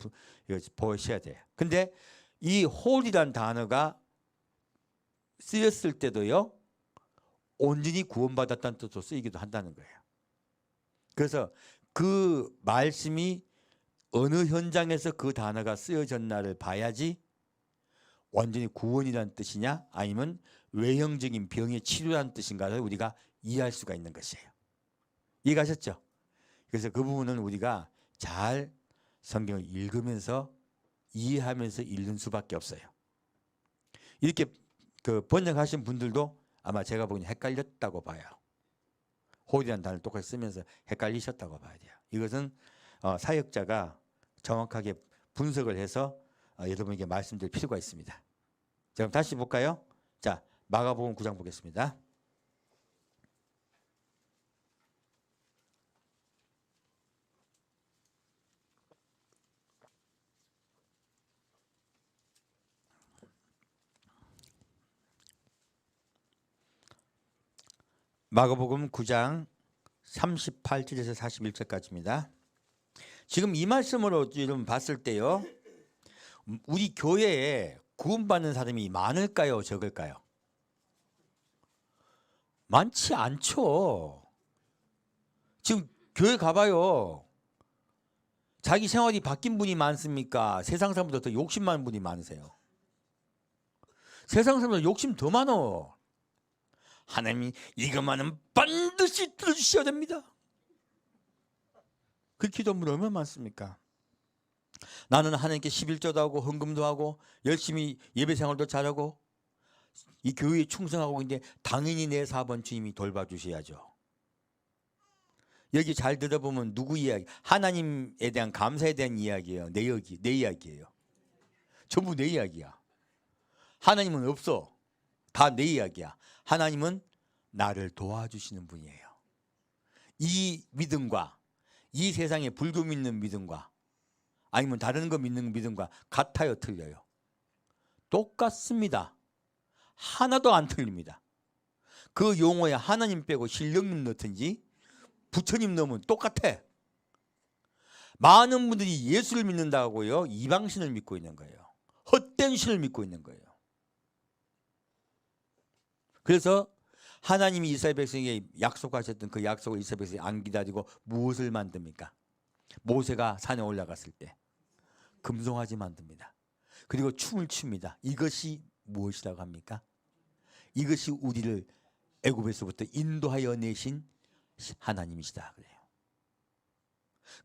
보셔야 돼요. 근데 이 홀이란 단어가 쓰였을 때도요, 온전히 구원받았다는 뜻으로 쓰이기도 한다는 거예요. 그래서 그 말씀이 어느 현장에서 그 단어가 쓰여졌나를 봐야지 완전히 구원이라는 뜻이냐 아니면 외형적인 병의 치료라는 뜻인가를 우리가 이해할 수가 있는 것이에요. 이해가셨죠? 그래서 그 부분은 우리가 잘 성경을 읽으면서 이해하면서 읽는 수밖에 없어요. 이렇게 그 번역하신 분들도 아마 제가 보기엔 헷갈렸다고 봐요. 홀이라는 단어를 똑같이 쓰면서 헷갈리셨다고 봐야 돼요. 이것은 사역자가 정확하게 분석을 해서 여러분에게 말씀드릴 필요가 있습니다. 자, 그럼 다시 볼까요? 자, 마가복음 9장 보겠습니다. 마가복음 9장 38절에서 41절까지입니다. 지금 이 말씀으로 좀 봤을 때요, 우리 교회에 구원받는 사람이 많을까요, 적을까요? 많지 않죠. 지금 교회 가봐요. 자기 생활이 바뀐 분이 많습니까? 세상 사람보다 더 욕심 많은 분이 많으세요. 세상 사람보다 욕심 더 많어. 하나님이 이것만은 반드시 들어주셔야 됩니다. 그 기도문이 얼마나 많습니까? 나는 하나님께 11조도 하고 헌금도 하고 열심히 예배 생활도 잘하고 이 교회에 충성하고 있는데 당연히 내 사번 주님이 돌봐주셔야죠. 여기 잘 들어보면 누구 이야기? 하나님에 대한 감사에 대한 이야기예요. 내 이야기예요. 전부 내 이야기야. 하나님은 없어. 다 내 이야기야. 하나님은 나를 도와주시는 분이에요. 이 믿음과 이 세상에 불교 믿는 믿음과 아니면 다른 거 믿는 믿음과 같아요, 틀려요? 똑같습니다. 하나도 안 틀립니다. 그 용어에 하나님 빼고 신령님 넣든지 부처님 넣으면 똑같아. 많은 분들이 예수를 믿는다고요, 이방신을 믿고 있는 거예요. 헛된 신을 믿고 있는 거예요. 그래서 하나님이 이스라엘 백성에게 약속하셨던 그 약속을 이스라엘 백성이 안 기다리고 무엇을 만듭니까? 모세가 산에 올라갔을 때 금송아지 만듭니다. 그리고 춤을 춥니다. 이것이 무엇이라고 합니까? 이것이 우리를 애굽에서부터 인도하여 내신 하나님이시다 그래요.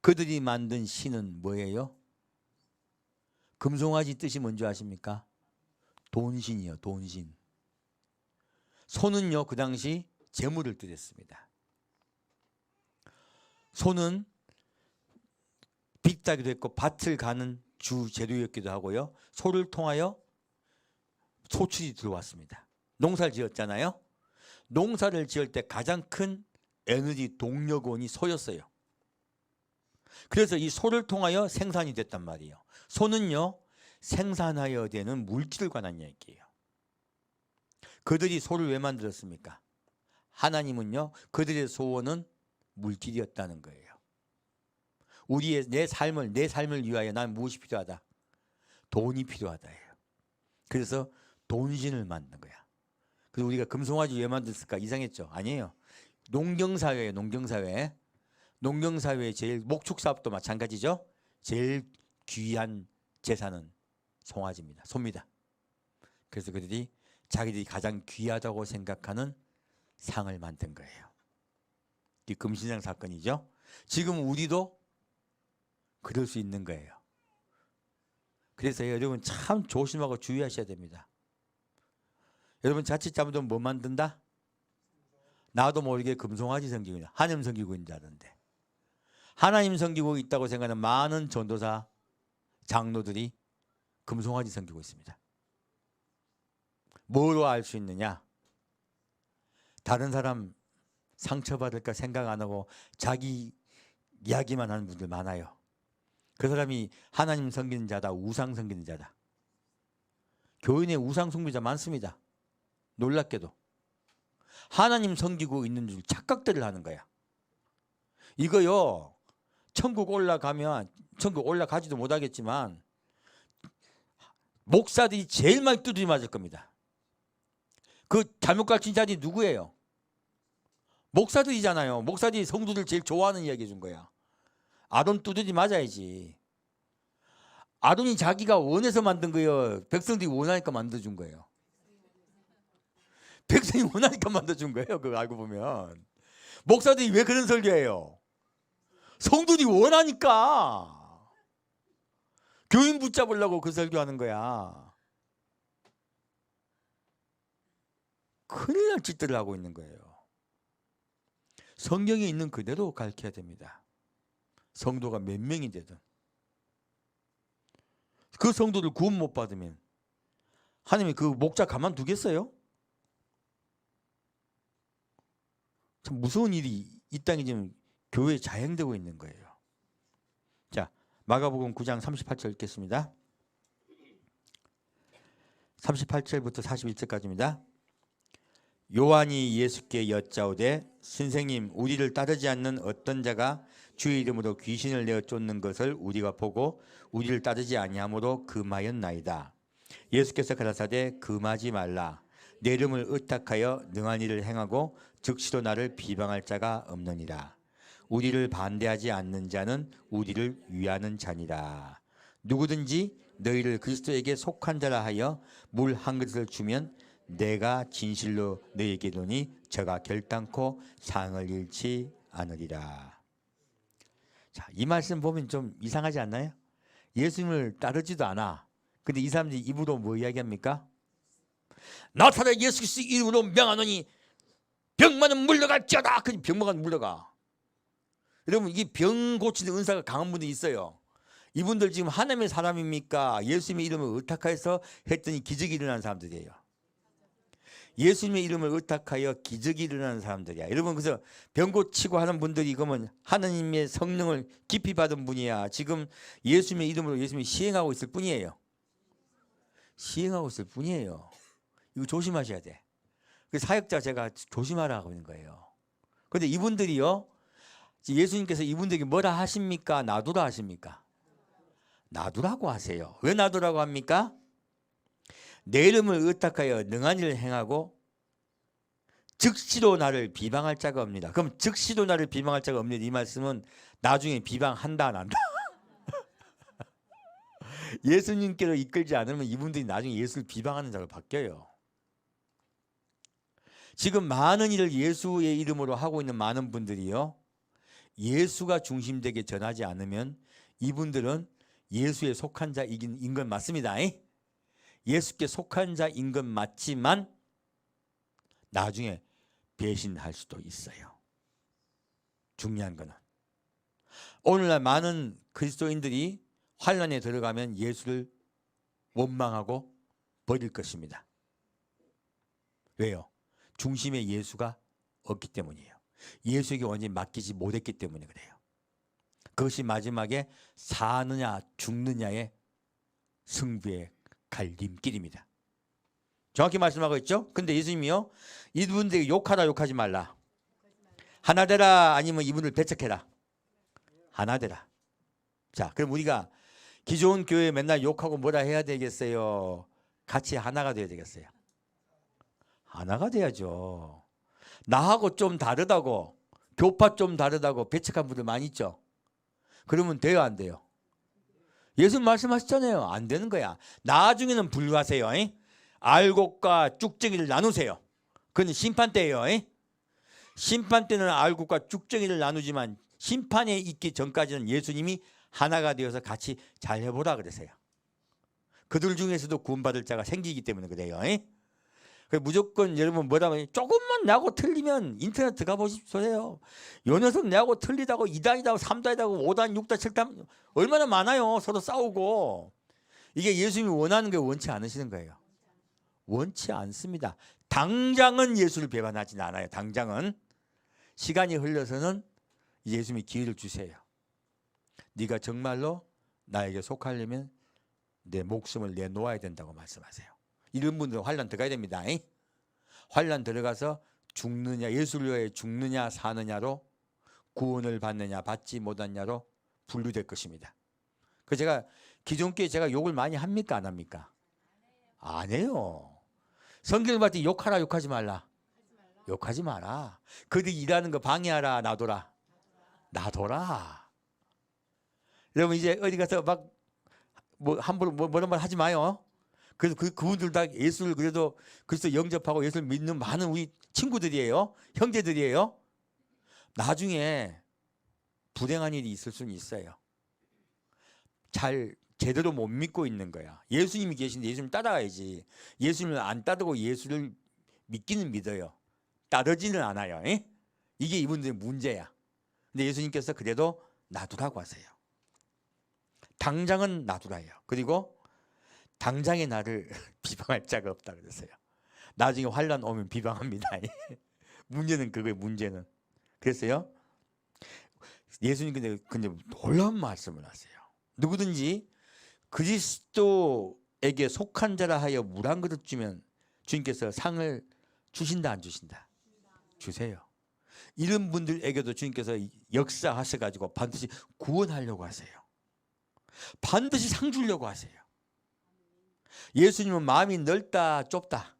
그들이 만든 신은 뭐예요? 금송아지 뜻이 뭔지 아십니까? 돈신이요, 돈신. 소는요, 그 당시 재물을 뜻했습니다. 소는 빚다기도 했고 밭을 가는 주 재료였기도 하고요. 소를 통하여 소출이 들어왔습니다. 농사를 지었잖아요. 농사를 지을 때 가장 큰 에너지 동력원이 소였어요. 그래서 이 소를 통하여 생산이 됐단 말이에요. 소는요, 생산하여야 되는 물질을 관한 얘기예요. 그들이 소를 왜 만들었습니까? 하나님은요, 그들의 소원은 물질이었다는 거예요. 우리의 내 삶을 위하여 난 무엇이 필요하다? 돈이 필요하다예요. 그래서 돈신을 만든 거야. 그래서 우리가 금송아지 왜 만들었을까? 이상했죠? 아니에요. 농경사회예요. 농경사회. 농경사회의 제일 목축사업도 마찬가지죠. 제일 귀한 재산은 송아지입니다. 소입니다. 그래서 그들이 자기들이 가장 귀하다고 생각하는 상을 만든 거예요. 이 금신상 사건이죠. 지금 우리도 그럴 수 있는 거예요. 그래서 여러분 참 조심하고 주의하셔야 됩니다. 여러분 자칫 잘못하면 뭐 만든다? 나도 모르게 금송아지 섬기고 있다. 하나님 섬기고 있는 줄 아는데. 하나님 섬기고 있다고 생각하는 많은 전도사 장로들이 금송아지 섬기고 있습니다. 뭐로 알 수 있느냐? 다른 사람 상처받을까 생각 안 하고 자기 이야기만 하는 분들 많아요. 그 사람이 하나님 섬기는 자다, 우상 섬기는 자다. 교인의 우상 숭배자 많습니다. 놀랍게도 하나님 섬기고 있는 줄 착각들을 하는 거야. 이거요, 천국 올라가면, 천국 올라가지도 못하겠지만 목사들이 제일 많이 두드려 맞을 겁니다. 그 잘못 가르친 자들이 누구예요? 목사들이잖아요. 목사들이 성도들 제일 좋아하는 이야기 해준 거야. 아돈 두드리 맞아야지. 아돈이 자기가 원해서 만든 거예요? 백성들이 원하니까 만들어준 거예요? 백성이 원하니까 만들어준 거예요. 그거 알고 보면. 목사들이 왜 그런 설교해요? 성도들이 원하니까. 교인 붙잡으려고 그 설교하는 거야. 큰일 날 짓들을 하고 있는 거예요. 성경에 있는 그대로 가르쳐야 됩니다. 성도가 몇 명이 되든. 그 성도를 구원 못 받으면 하나님이 그 목자 가만두겠어요? 참 무서운 일이 이 땅에 지금 교회에 자행되고 있는 거예요. 자, 마가복음 9장 38절 읽겠습니다. 38절부터 41절까지입니다. 요한이 예수께 여짜오되 선생님, 우리를 따르지 않는 어떤 자가 주의 이름으로 귀신을 내어 쫓는 것을 우리가 보고 우리를 따르지 아니하므로 금하였나이다. 예수께서 가라사대 금하지 말라. 내 이름을 의탁하여 능한 일을 행하고 즉시로 나를 비방할 자가 없느니라. 우리를 반대하지 않는 자는 우리를 위하는 자니라. 누구든지 너희를 그리스도에게 속한 자라 하여 물 한 그릇을 주면 내가 진실로 너희에게 이르노니 저가 결단코 상을 잃지 않으리라. 자, 이 말씀 보면 좀 이상하지 않나요? 예수님을 따르지도 않아. 근데 이 사람들이 입으로 뭐 이야기합니까? 나타나 예수 그리스도 이름으로 명하노니 병만은 물러갈지어다. 그 병만은 물러가. 여러분, 이게 병 고치는 은사가 강한 분들이 있어요. 이분들 지금 하나님의 사람입니까? 예수님의 이름을 의탁하여서 했더니 기적이 일어난 사람들이에요. 예수님의 이름을 의탁하여 기적이 일어나는 사람들이야. 여러분, 그래서 병 고치고 하는 분들이 그러면 하나님의 성령을 깊이 받은 분이야. 지금 예수님의 이름으로 예수님이 시행하고 있을 뿐이에요. 시행하고 있을 뿐이에요. 이거 조심하셔야 돼. 그 사역자 제가 조심하라고 하는 거예요. 그런데 이분들이요, 예수님께서 이분들에게 뭐라 하십니까? 놔두라 하십니까? 놔두라고 하세요. 왜 놔두라고 합니까? 내 이름을 의탁하여 능한 일을 행하고 즉시로 나를 비방할 자가 없느니라. 그럼 즉시로 나를 비방할 자가 없느니라, 이 말씀은 나중에 비방한다 안 한다? 예수님께로 이끌지 않으면 이분들이 나중에 예수를 비방하는 자로 바뀌어요. 지금 많은 일을 예수의 이름으로 하고 있는 많은 분들이요, 예수가 중심되게 전하지 않으면 이분들은 예수에 속한 자인 건 맞습니다. 예수께 속한 자인 건 맞지만 나중에 배신할 수도 있어요. 중요한 거는 오늘날 많은 그리스도인들이 환난에 들어가면 예수를 원망하고 버릴 것입니다. 왜요? 중심에 예수가 없기 때문이에요. 예수에게 완전히 맡기지 못했기 때문에 그래요. 그것이 마지막에 사느냐 죽느냐의 승부의 갈림길입니다. 정확히 말씀하고 있죠? 근데 예수님이요, 이분들에게 욕하라 욕하지 말라. 하나 되라, 아니면 이분을 배척해라. 하나 되라. 자, 그럼 우리가 기존 교회 맨날 욕하고 뭐라 해야 되겠어요? 같이 하나가 돼야 되겠어요? 하나가 돼야죠. 나하고 좀 다르다고, 교파 좀 다르다고 배척한 분들 많이 있죠? 그러면 돼요, 안 돼요? 예수님 말씀하셨잖아요. 안 되는 거야. 나중에는 분류하세요. 알곡과 쭉정이를 나누세요. 그건 심판 때예요. 심판 때는 알곡과 쭉정이를 나누지만 심판에 있기 전까지는 예수님이 하나가 되어서 같이 잘 해보라 그러세요. 그들 중에서도 구원받을 자가 생기기 때문에 그래요. 무조건 여러분 뭐라면 조금만 나하고 틀리면 인터넷 들어가 보십시오. 요 녀석 나하고 틀리다고 2단이다고 3단이다고 5단 6단 7단 얼마나 많아요. 서로 싸우고. 이게 예수님이 원하는 게 원치 않으시는 거예요. 원치 않습니다. 당장은 예수를 배반하지는 않아요. 당장은. 시간이 흘러서는 예수님이 기회를 주세요. 네가 정말로 나에게 속하려면 내 목숨을 내놓아야 된다고 말씀하세요. 이런 분들은 환난 들어가야 됩니다. 환난 들어가서 죽느냐, 예수를 위해 죽느냐 사느냐로, 구원을 받느냐 받지 못하느냐로 분류될 것입니다. 그 제가 기존 교회 제가 욕을 많이 합니까 안 합니까? 안 해요. 성경을 볼 때 욕하라 욕하지 말라. 욕하지 마라. 그들 일하는 거 방해하라 놔둬라. 놔둬라. 여러분 이제 어디 가서 막 뭐 함부로 뭐런 말 하지 마요. 그래서 그분들 다 예수를 그래도 그리스도 영접하고 예수를 믿는 많은 우리 친구들이에요. 형제들이에요. 나중에 불행한 일이 있을 수는 있어요. 잘 제대로 못 믿고 있는 거야. 예수님이 계신데 예수님 따라가야지. 예수님을 안 따르고 예수를 믿기는 믿어요. 따르지는 않아요. 이게 이분들의 문제야. 근데 예수님께서 그래도 놔두라고 하세요. 당장은 놔두라요. 그리고 당장에 나를 비방할 자가 없다 그랬어요. 나중에 환난 오면 비방합니다. 문제는 그거예요. 문제는. 그랬어요. 예수님 근데 놀라운 말씀을 하세요. 누구든지 그리스도에게 속한 자라 하여 물 한 그릇 주면 주님께서 상을 주신다 안 주신다? 주세요. 이런 분들에게도 주님께서 역사하셔가지고 반드시 구원하려고 하세요. 반드시 상 주려고 하세요. 예수님은 마음이 넓다 좁다?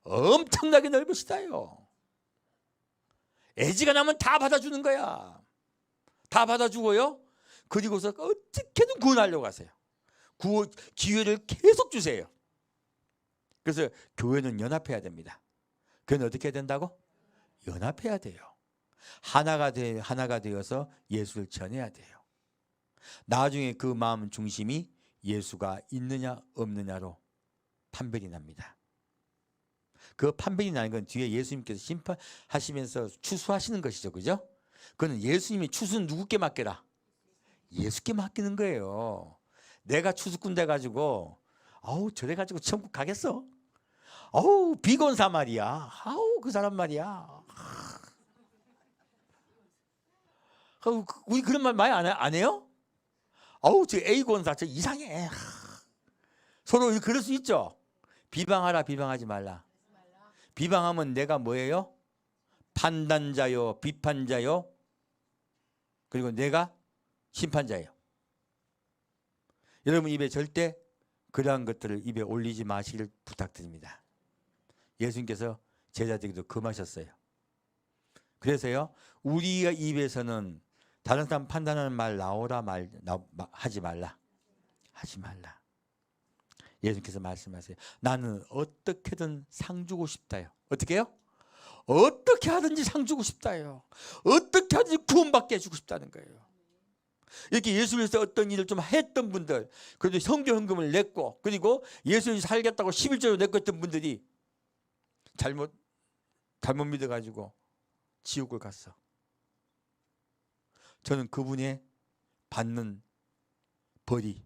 엄청나게 넓으시다요. 애지가 나면 다 받아주는 거야. 다 받아주고요. 그리고서 어떻게든 구원하려고 하세요. 기회를 계속 주세요. 그래서 교회는 연합해야 됩니다. 교회는 어떻게 해야 된다고? 연합해야 돼요. 하나가 되어서 예수를 전해야 돼요. 나중에 그 마음 중심이 예수가 있느냐 없느냐로 판별이 납니다. 그 판별이 나는 건 뒤에 예수님께서 심판하시면서 추수하시는 것이죠. 그죠? 그거는 예수님이 추수는 누구께 맡겨라? 예수께 맡기는 거예요. 내가 추수꾼 돼가지고 아우 저래 가지고 천국 가겠어? 아우 비건사 말이야. 아우 그 사람 말이야. 우리 그런 말 많이 안 해요? 아우 저 A권사 저 이상해. 서로 그럴 수 있죠. 비방하라 비방하지 말라. 비방하면 내가 뭐예요? 판단자요 비판자요 그리고 내가 심판자예요. 여러분 입에 절대 그러한 것들을 입에 올리지 마시기를 부탁드립니다. 예수님께서 제자들에게도 금하셨어요. 그래서요 우리가 입에서는 다른 사람 판단하는 말 나오라 하지 말라. 하지 말라. 예수님께서 말씀하세요. 나는 어떻게든 상 주고 싶다요. 어떻게 해요? 어떻게 하든지 상 주고 싶다요. 어떻게 하든지 구원받게 해주고 싶다는 거예요. 이렇게 예수를 위해서 어떤 일을 좀 했던 분들, 그래도 성교 헌금을 냈고, 그리고 예수님 살겠다고 11조를 냈고 했던 분들이 잘못 믿어가지고 지옥을 갔어. 저는 그분의 받는 벌이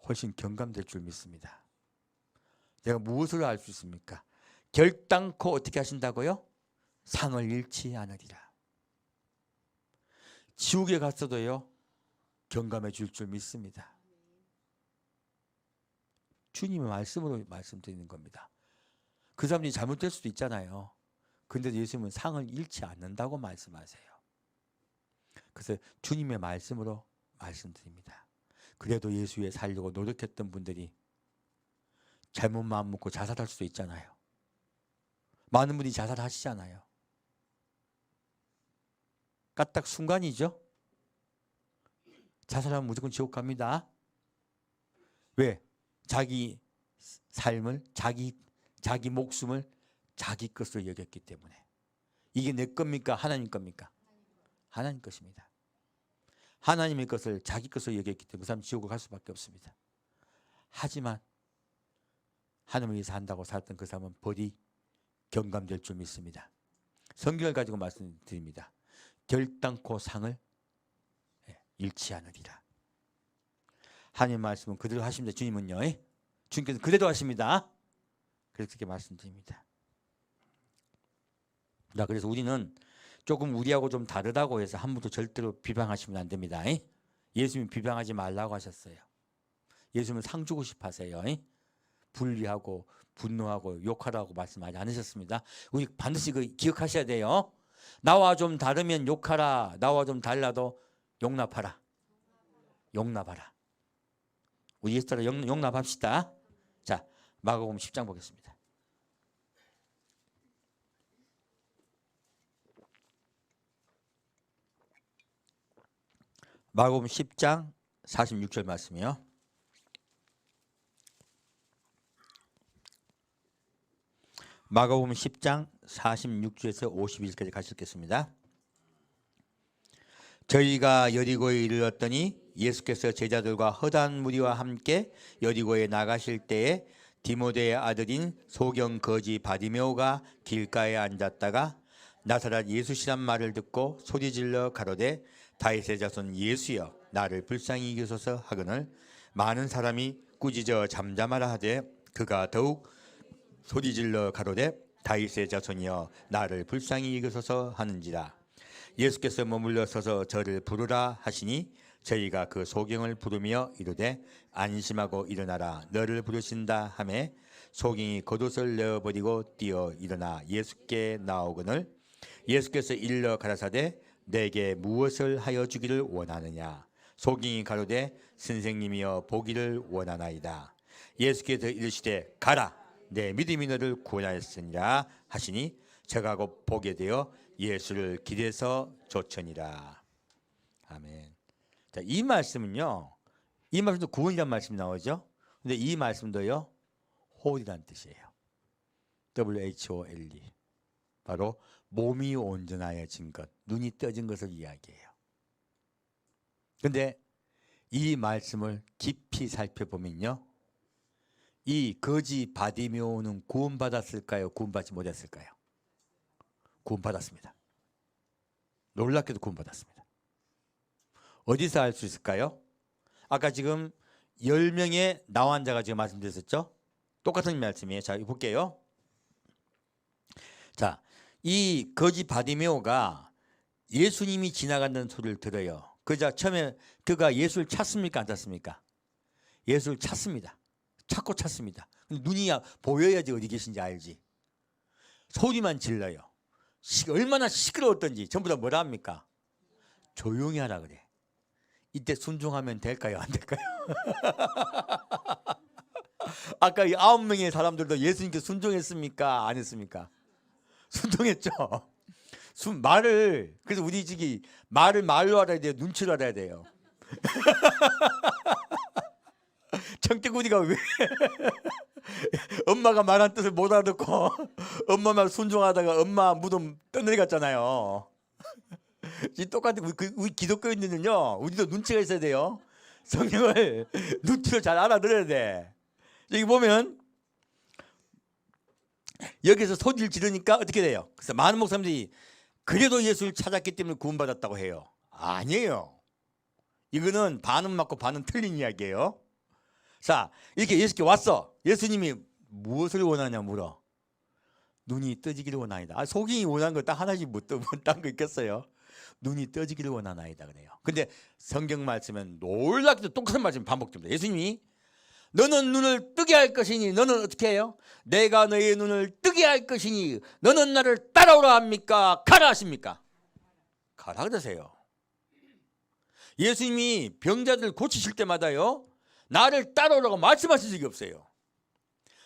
훨씬 경감될 줄 믿습니다. 제가 무엇을 알 수 있습니까? 결단코 어떻게 하신다고요? 상을 잃지 않으리라. 지옥에 갔어도요 경감해 줄 믿습니다. 주님의 말씀으로 말씀드리는 겁니다. 그 사람이 잘못될 수도 있잖아요. 근데도 예수님은 상을 잃지 않는다고 말씀하세요. 그래서 주님의 말씀으로 말씀드립니다. 그래도 예수 위에 살려고 노력했던 분들이 잘못 마음 먹고 자살할 수도 있잖아요. 많은 분이 자살하시잖아요. 까딱 순간이죠. 자살하면 무조건 지옥 갑니다. 왜? 자기 삶을 자기 목숨을 자기 것으로 여겼기 때문에. 이게 내 겁니까? 하나님 겁니까? 하나님 것입니다. 하나님의 것을 자기 것으로 여겼기 때문에 그 사람 지옥을 갈 수밖에 없습니다. 하지만 하나님을 위해서 한다고 살았던 그 사람은 벌이 경감될 줄 믿습니다. 성경을 가지고 말씀드립니다. 결단코 상을 잃지 않으리라. 하나님 말씀은 그대로 하십니다. 주님은요. 주님께서 그대로 하십니다. 그렇게 말씀드립니다. 그래서 우리는 조금 우리하고 좀 다르다고 해서 함부로 절대로 비방하시면 안 됩니다. 예수님 비방하지 말라고 하셨어요. 예수님은 상 주고 싶어 하세요. 분리하고 분노하고 욕하라고 말씀하지 않으셨습니다. 우리 반드시 그 기억하셔야 돼요. 나와 좀 다르면 욕하라. 나와 좀 달라도 용납하라. 용납하라. 우리 예수 따라 용납합시다. 자, 마가복음 10장 보겠습니다. 마가복음 10장 46절 말씀이요. 마가복음 10장 46절에서 51절까지 같이 읽겠습니다. 저희가 여리고에 이르렀더니 예수께서 제자들과 허다한 무리와 함께 여리고에 나가실 때에 디모데의 아들인 소경 거지 바디메오가 길가에 앉았다가 나사렛 예수시란 말을 듣고 소리질러 가로되 다윗의 자손 예수여 나를 불쌍히 여기소서 하거늘 많은 사람이 꾸짖어 잠잠하라 하되 그가 더욱 소리질러 가로되 다윗의 자손이여 나를 불쌍히 여기소서 하는지라. 예수께서 머물러 서서 저를 부르라 하시니 저희가 그 소경을 부르며 이르되 안심하고 일어나라 너를 부르신다 하매 소경이 겉옷을 내어버리고 뛰어 일어나 예수께 나오거늘 예수께서 일러 가라사대 내게 무엇을 하여 주기를 원하느냐. 소경이 가로되 선생님이여 보기를 원하나이다. 예수께서 이르시되 가라 내 믿음이 너를 구원하였으니라 하시니 저가 곧 보게 되어 예수를 기대서 쫓으니라. 아멘. 자, 이 말씀은요, 이 말씀도 구원이란 말씀이 나오죠. 근데 이 말씀도요, 홀이란 뜻이에요. WHOLE. 바로 몸이 온전하여진 것, 눈이 떠진 것을 이야기해요. 근데 이 말씀을 깊이 살펴보면요, 이 거지 바디메오는 구원받았을까요? 구원받지 못했을까요? 구원받았습니다. 놀랍게도 구원받았습니다. 어디서 알 수 있을까요? 아까 지금 10명의 나환자가 지금 말씀드렸었죠? 똑같은 말씀이에요. 자, 볼게요. 자, 이 거지 바디메오가 예수님이 지나간다는 소리를 들어요. 그자 처음에 그가 예수를 찾습니까? 안 찾습니까? 예수를 찾습니다. 찾고 찾습니다. 근데 눈이 보여야지 어디 계신지 알지. 소리만 질러요. 얼마나 시끄러웠던지 전부 다 뭐라 합니까? 조용히 하라 그래. 이때 순종하면 될까요? 안 될까요? 아까 이 9명의 사람들도 예수님께 순종했습니까? 안 했습니까? 순종했죠. 그래서 우리 집이 말을 말로 알아야 돼요? 눈치로 알아야 돼요? 청개구리가 왜 엄마가 말한 뜻을 못 알아듣고 엄마 말 순종하다가 엄마 무덤 떠내려갔잖아요. 똑같은 우리 기독교인들은요, 우리도 눈치가 있어야 돼요. 성경을 눈치로 잘 알아들어야 돼. 여기 보면 여기서 소리를 지르니까 어떻게 돼요? 그래서 많은 목사님들이 그래도 예수를 찾았기 때문에 구원받았다고 해요. 아니에요. 이거는 반은 맞고 반은 틀린 이야기예요. 자, 이렇게 예수께 왔어. 예수님이 무엇을 원하냐 물어. 눈이 떠지기를 원하이다. 소경이 원하는 거 딱 하나씩 딴 거 있겠어요? 눈이 떠지기를 원하나이다 그래요. 근데 성경 말씀은 놀랍게도 똑같은 말씀이 반복됩니다. 예수님이 너는 눈을 뜨게 할 것이니 너는 어떻게 해요? 내가 너의 눈을 뜨게 할 것이니 너는 나를 따라오라 합니까? 가라 하십니까? 가라 그러세요. 예수님이 병자들 고치실 때마다요, 나를 따라오라고 말씀하신 적이 없어요.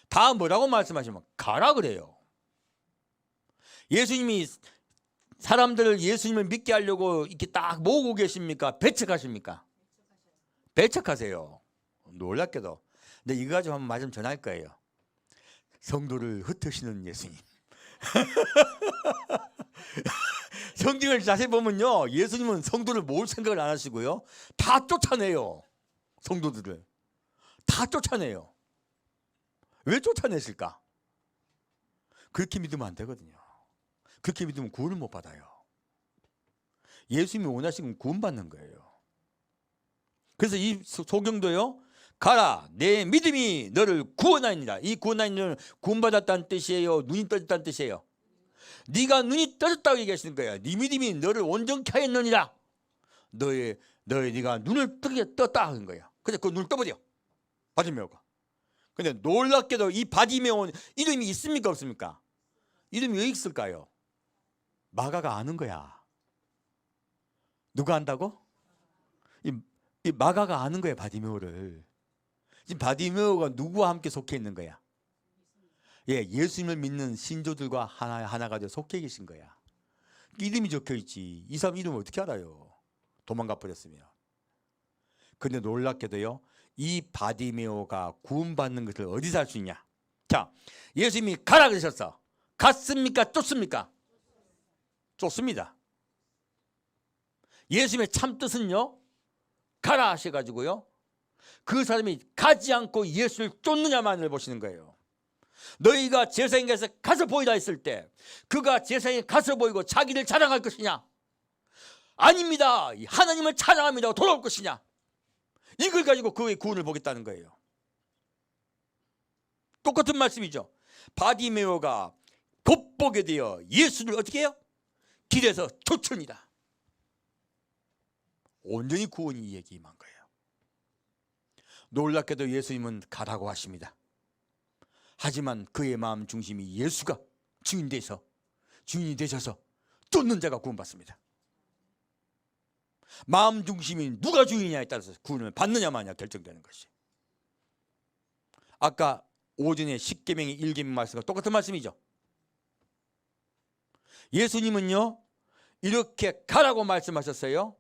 다 뭐라고 말씀하시면 가라 그래요. 예수님이 사람들을 예수님을 믿게 하려고 이렇게 딱 모으고 계십니까? 배척하십니까? 배척하세요. 놀랍게도. 근데 이거 가지고 한번 말씀 전할 거예요. 성도를 흩으시는 예수님. 성경을 자세히 보면요, 예수님은 성도를 모을 생각을 안 하시고요, 다 쫓아내요. 성도들을 다 쫓아내요. 왜 쫓아내실까? 그렇게 믿으면 안 되거든요. 그렇게 믿으면 구원을 못 받아요. 예수님이 원하시면 구원받는 거예요. 그래서 이 소경도요, 가라 내 믿음이 너를 구원하니라. 이 구원하니는 구원받았다는 뜻이에요? 눈이 떠졌다는 뜻이에요? 네가 눈이 떠졌다고 얘기하시는 거야. 네 믿음이 너를 온전케 하였느니라. 네가 눈을 뜨게 떴다 하는 거야. 근데 그 눈을 떠버려. 바디메오가. 근데 놀랍게도 이 바디메오 이름이 있습니까 없습니까? 이름이 왜 있을까요? 마가가 아는 거야. 누가 안다고? 이 마가가 아는 거야, 바디메오를. 지금 바디메오가 누구와 함께 속해 있는 거야? 예, 예수님을 믿는 신조들과 하나가 되어 속해 계신 거야. 이름이 적혀 있지. 이 사람 이름을 어떻게 알아요? 도망가 버렸으면. 근데 놀랍게도요, 이 바디메오가 구원받는 것을 어디서 할 수 있냐? 자, 예수님이 가라 그러셨어. 갔습니까? 쫓습니까? 쫓습니다. 예수님의 참 뜻은요, 가라 하셔가지고요, 그 사람이 가지 않고 예수를 쫓느냐만을 보시는 거예요. 너희가 제사장에게서 가서 보이라 했을 때 그가 제사장에 가서 보이고 자기를 자랑할 것이냐? 아닙니다. 하나님을 찬양합니다. 돌아올 것이냐? 이걸 가지고 그의 구원을 보겠다는 거예요. 똑같은 말씀이죠. 바디메오가 곱보게 되어 예수를 어떻게 해요? 길에서 쫓으니라. 온전히 구원이 이에게 임한 거예요. 놀랍게도 예수님은 가라고 하십니다. 하지만 그의 마음 중심이 예수가 주인이 되셔서 쫓는 자가 구원받습니다. 마음 중심이 누가 주인이냐에 따라서 구원을 받느냐 마냐 결정되는 것이. 아까 오전에 10계명의 1계명 말씀과 똑같은 말씀이죠. 예수님은요 이렇게 가라고 말씀하셨어요.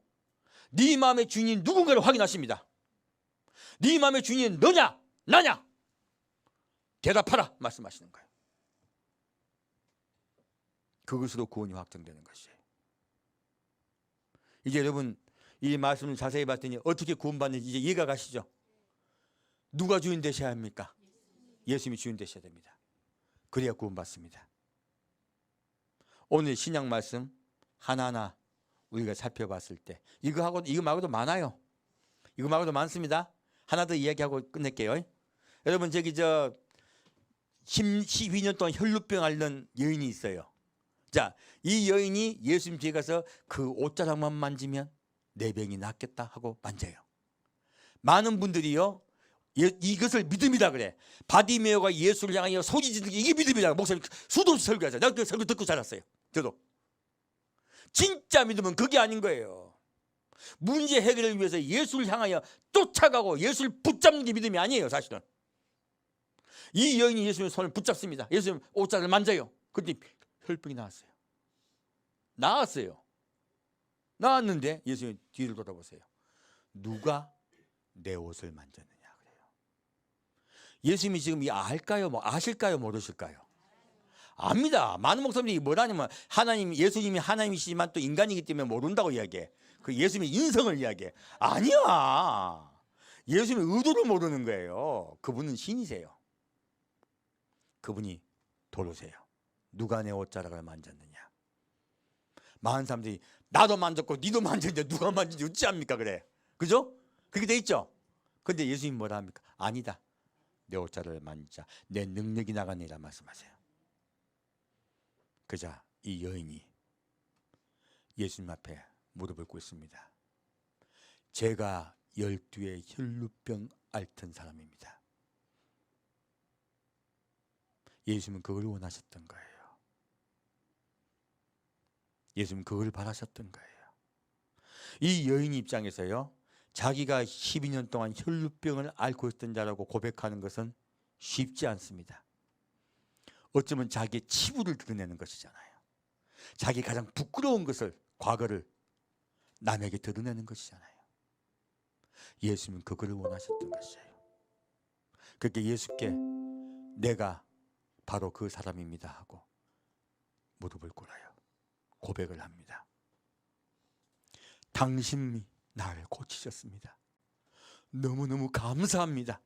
네 마음의 주인이 누군가를 확인하십니다. 네 마음의 주인이 너냐 나냐 대답하라 말씀하시는 거예요. 그것으로 구원이 확정되는 것이에요. 이제 여러분 이 말씀을 자세히 봤더니 어떻게 구원받는지 이제 이해가 가시죠? 누가 주인 되셔야 합니까? 예수님이 주인 되셔야 됩니다. 그래야 구원받습니다. 오늘 신약 말씀 하나하나 우리가 살펴봤을 때 이거 말고도 많아요. 이거 말고도 많습니다. 하나 더 이야기하고 끝낼게요. 여러분 저기 12년 동안 혈루병 앓는 여인이 있어요. 자, 이 여인이 예수님 뒤에 가서 그 옷자락만 만지면 내 병이 낫겠다 하고 만져요. 많은 분들이요 이것을 믿음이다 그래. 바디메오가 예수를 향하여 소리 지르기 이게 믿음이다. 목사님 수도 없이 설교하잖아요. 내가 그 설교 듣고 자랐어요. 저도. 진짜 믿음은 그게 아닌 거예요. 문제 해결을 위해서 예수를 향하여 쫓아가고 예수를 붙잡는 게 믿음이 아니에요. 사실은. 이 여인이 예수님의 손을 붙잡습니다. 예수님 옷자락을 만져요. 그런데 혈병이 나왔어요. 나왔는데 예수님 뒤를 돌아보세요. 누가 내 옷을 만졌느냐 그래요. 예수님이 지금 알까요? 아실까요? 모르실까요? 압니다. 많은 목사님들이 뭐라냐면 예수님이 하나님이시지만 또 인간이기 때문에 모른다고 이야기해. 그 예수님의 인성을 이야기해. 아니야. 예수님의 의도를 모르는 거예요. 그분은 신이세요. 그분이 도르세요. 누가 내 옷자락을 만졌느냐. 많은 사람들이 나도 만졌고 니도 만졌는데 누가 만진지 어찌합니까 그래. 그죠? 그렇게 돼 있죠. 근데 예수님 뭐라 합니까? 아니다. 내 옷자락을 만지자 내 능력이 나가니라 말씀하세요. 그자 이 여인이 예수님 앞에 무릎을 꿇습니다. 제가 12의 혈루병 앓던 사람입니다. 예수님은 그걸 원하셨던 거예요. 예수님은 그걸 바라셨던 거예요. 이 여인 입장에서요 자기가 12년 동안 혈루병을 앓고 있던 자라고 고백하는 것은 쉽지 않습니다. 어쩌면 자기의 치부를 드러내는 것이잖아요. 자기 가장 부끄러운 것을 과거를 남에게 드러내는 것이잖아요. 예수님은 그거를 원하셨던 것이에요. 그렇게 예수께 내가 바로 그 사람입니다 하고 무릎을 꿇어요. 고백을 합니다. 당신이 나를 고치셨습니다. 너무너무 감사합니다.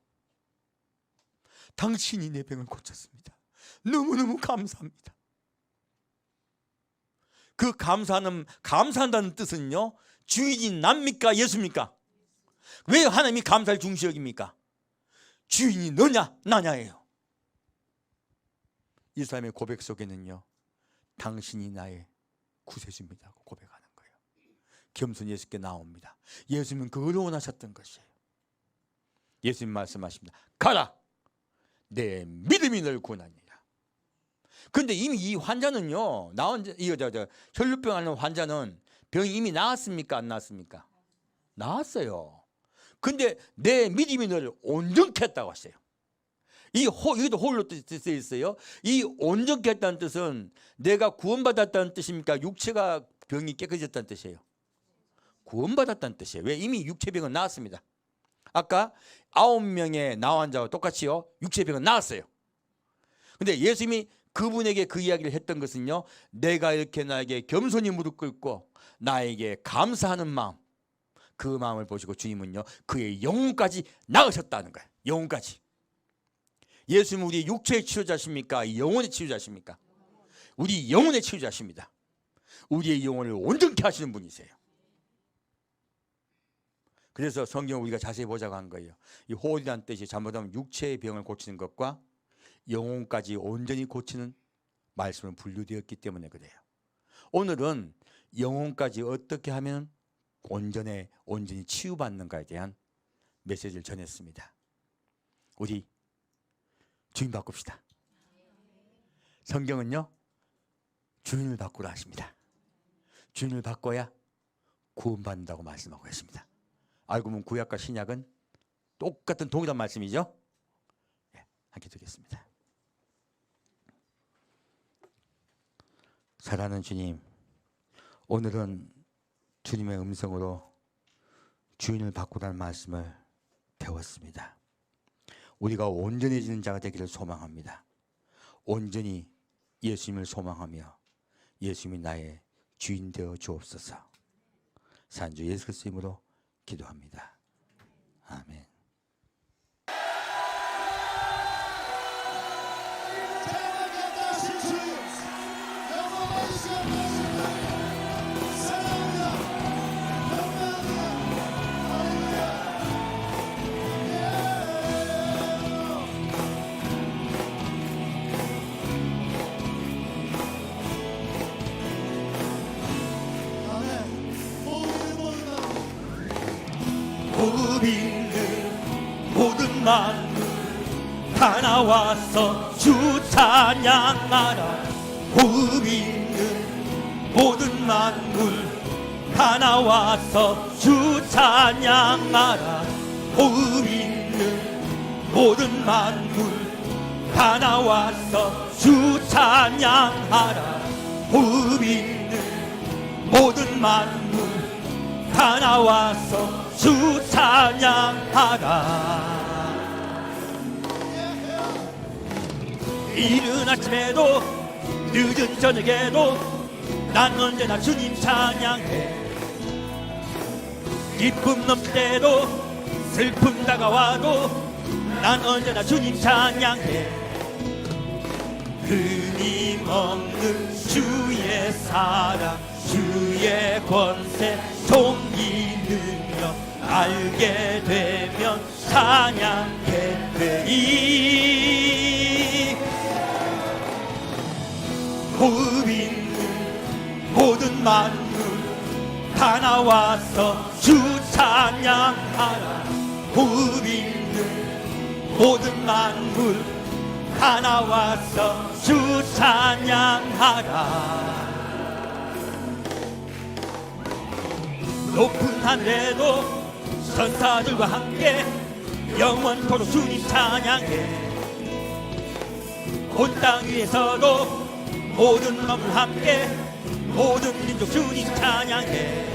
당신이 내 병을 고쳤습니다. 너무너무 감사합니다. 그 감사한다는 뜻은요 주인이 납니까 예수입니까? 왜 하나님이 감사를 중시 여깁니까? 주인이 너냐 나냐예요. 이 사람의 고백 속에는요 당신이 나의 구세주입니다 하고 고백하는 거예요. 겸손히 예수께 나옵니다. 예수님은 그걸 원하셨던 것이에요. 예수님 말씀하십니다. 가라 내 믿음이 널 구원하니라. 그런데 이미 이 환자는요 혈루병 앓는 환자는 병이 이미 나았습니까 안 나았습니까? 나았어요. 근데 내 믿음이 널 온전케 했다고 하세요. 여기도 홀로 쓰여 있어요. 이 온전케 했다는 뜻은 내가 구원받았다는 뜻입니까? 육체가 병이 깨끗해졌다는 뜻이에요. 구원받았다는 뜻이에요. 왜? 이미 육체병은 나았습니다. 아까 9명의 나환자와 똑같이요 육체병은 나았어요. 근데 예수님이 그분에게 그 이야기를 했던 것은요 내가 이렇게 나에게 겸손히 무릎 꿇고 나에게 감사하는 마음, 그 마음을 보시고 주님은요 그의 영혼까지 나으셨다는 거예요. 영혼까지. 예수님은 우리 육체의 치료자십니까? 영혼의 치료자십니까? 우리 영혼의 치료자십니다. 우리의 영혼을 온전케 하시는 분이세요. 그래서 성경을 우리가 자세히 보자고 한 거예요. 이 호흡이라는 뜻이 잘못하면 육체의 병을 고치는 것과 영혼까지 온전히 고치는 말씀은 분류되었기 때문에 그래요. 오늘은 영혼까지 어떻게 하면 온전히 치유받는가에 대한 메시지를 전했습니다. 우리 주님 바꿉시다. 성경은요 주인을 바꾸라 하십니다. 주인을 바꿔야 구원받는다고 말씀하고 계십니다. 알고 보면 구약과 신약은 똑같은 동일한 말씀이죠. 네, 함께 드리겠습니다. 사랑하는 주님, 오늘은 주님의 음성으로 주인을 바꾸라는 말씀을 배웠습니다. 우리가 온전해지는 자가 되기를 소망합니다. 온전히 예수님을 소망하며 예수님이 나의 주인 되어 주옵소서. 산주 예수 그리스도 이름으로 기도합니다. 아멘. 복음 있는 모든 만물 다 나와서 주 찬양하라. 복음 있는 모든 만물 다 나와서 주 찬양하라. 복음 있는 모든 만물 다 나와서 주 찬양하라. 복음 있는 모든 만물 다 나와서 주 찬양하라. 이른 아침에도 늦은 저녁에도 난 언제나 주님 찬양해. 기쁨 넘칠 때도 슬픔 다가와도 난 언제나 주님 찬양해. 끊임없는 주의 사랑 주의 권세 종이르며 알게 되면 찬양해 되리. 복음 있는 모든 만물 다 나와서 주 찬양하라. 복음 있는 모든 만물 다 나와서 주 찬양하라. 높은 하늘에도 천사들과 함께 영원토록 주님 찬양해. 온 땅 위에서도 모든 만물 함께 모든 민족 주님 찬양해.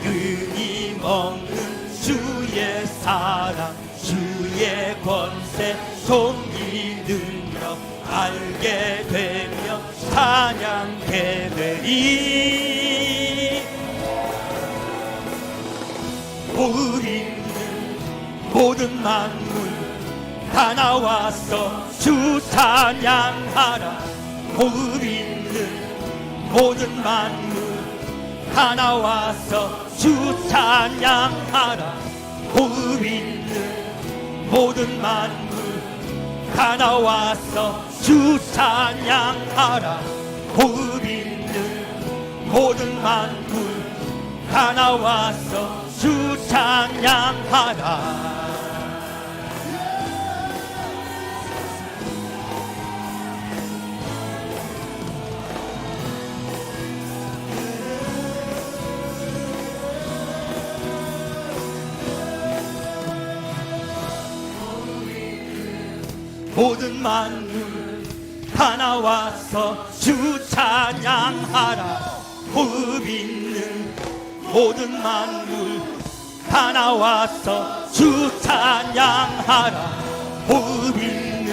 끊임없는 주의 사랑 주의 권세 종이르며 알게 되며 찬양해 되리. 복음 있는 모든 만물 다 나와서 주 찬양하라. 복음 있는 모든 만물 다 나와서 주 찬양하라. 복음 있는 모든 만물 다 나와서 주 찬양하라. 복음 있는 모든 만물 다 나와서 주 찬양하라. 모든 만물 다 나와서 주 찬양하라. 복음 있는 모든 만물 다 나와서 주 찬양하라. 복음 있는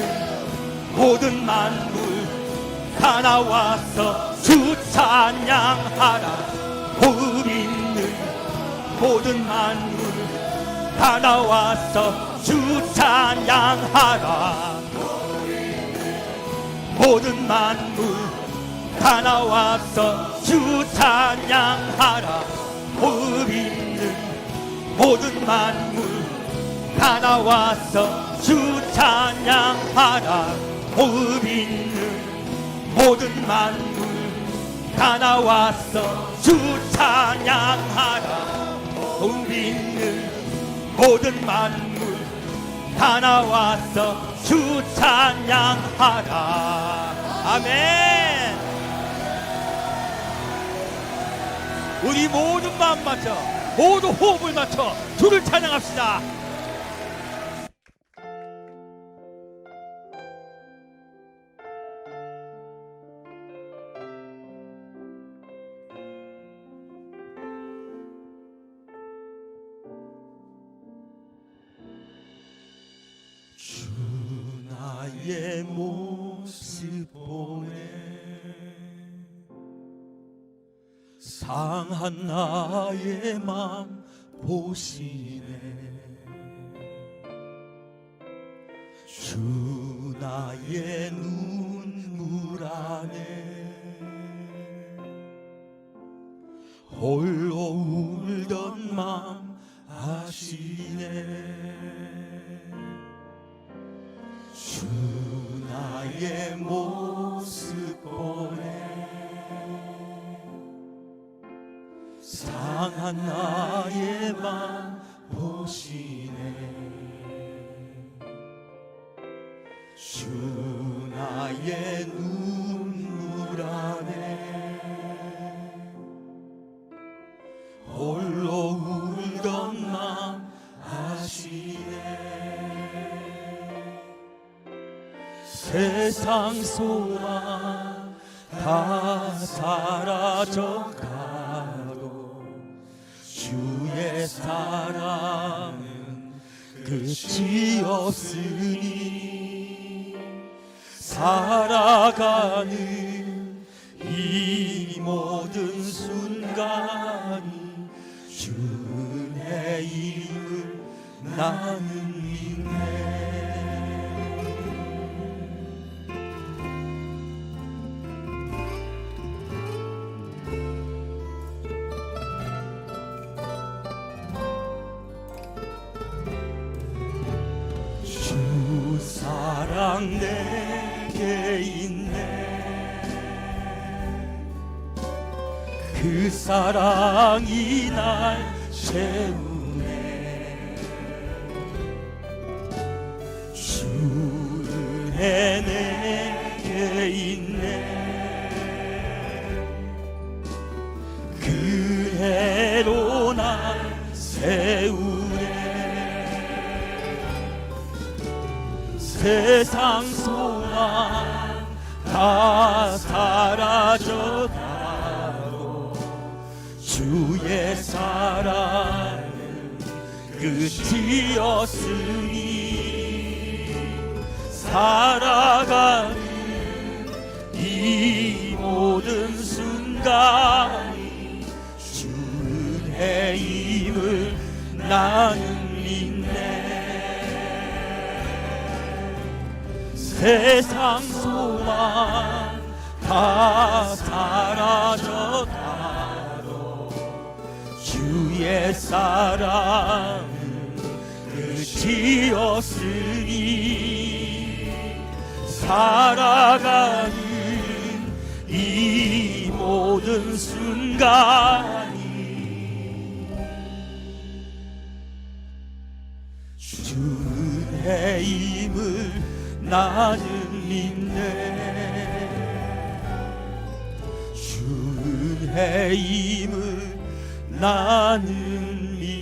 모든 만물 다 나와서 주 찬양하라. 복음 있는 모든 만물 다 나와서 주 찬양하라. 모든 만물 다 나와서 주 찬양하라. 복음 있는 모든 만물 다 나와서 주 찬양하라. 복음 있는 모든 만물 다 나와서 주 찬양하라. 복음 있는 모든 만물 다 나왔어 주 찬양하라. 아멘. 우리 모든 마음 맞춰, 모두 호흡을 맞춰 주를 찬양합시다. 주 나의 모습 보네 상한 나의 맘 보시네. 주 나의 눈물 안에 홀로 울던 맘 아시네. 주 나의 모습 보네 상한 나의 맘 보시네. 주 나의 눈물 안에 홀로 울던 맘 아시네. 세상 소망 다 사라져가도 주의 사랑은 끝이 없으니 살아가는 이 모든 순간이 주의 이름을 나는 믿네. 주 사랑 내게 있네. 그 사랑이 날 채우네. 주 은혜 내게 있네. 그 은혜로 날 세우네. 세상 소망 다 사라져가도 주의 사랑은 끝이 없으니 살아가는 이 모든 순간이 주의 힘을 나는 믿네. 세상 소망 다 사라져가도 주의 사랑은 끝이 없으니 살아가는 이 모든 순간이 주의 힘을 나는 믿네. 주의 힘을 나는 믿네.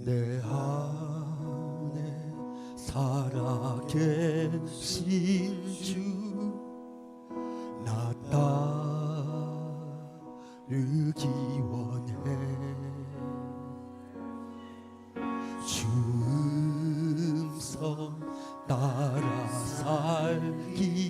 내 안에 살아계신 주 나 따르기 원해. 주 음성 따라 살기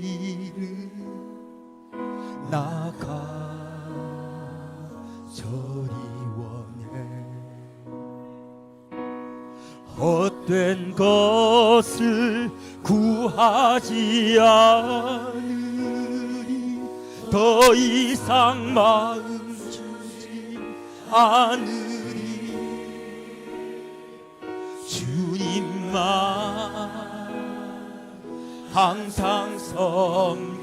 헛된 것을 구하지 않으니 더 이상 마음 주지 않으니 주님만 항상 섬기며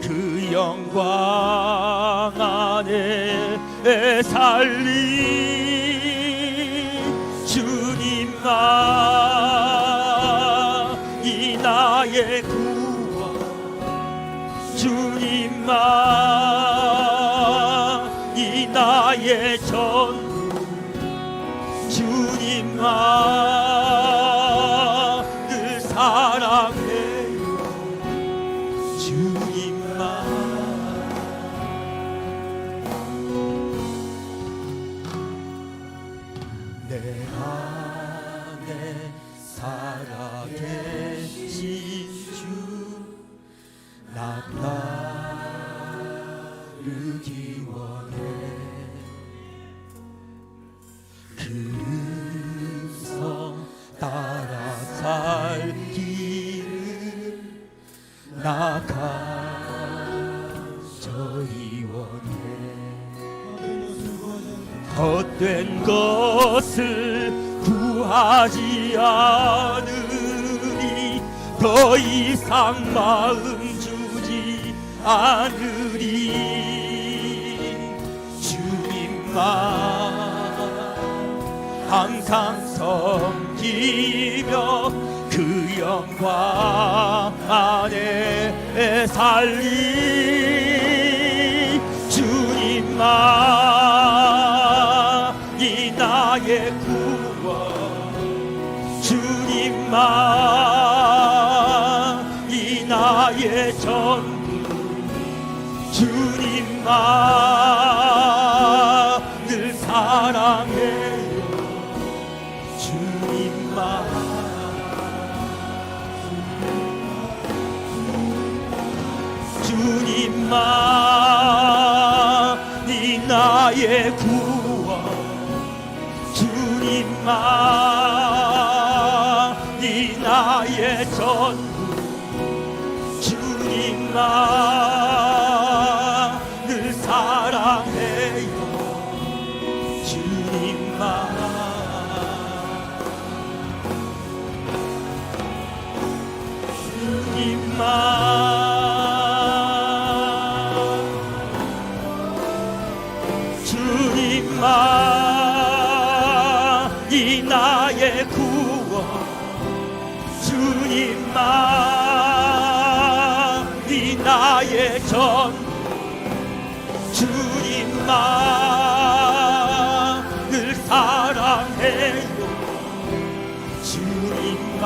그 영광 안에 살리 주님만 이 나의 구원 주님만 이 나의 전부 주님만 늘 사랑해요 주님만 내 안에 살아계신 주 나 따르기 원해 그 음성 따라 살기를 나 간절히 원해 헛된 것을 구하지 않으리 더 이상 마음 주지 않으리 주님만 항상 섬기며 그 영광 안에 살리 주님만 이 나의 구원 주님만 이 나의 전부 주님만 늘 사랑해요 주님만 주님만 이 나의 구원 주님만 이 나의 전부 주님만 늘 사랑해요 주님만 주님만 이 나의 구원 주님만 이 나의 전부 주님만 늘 사랑해요 주님만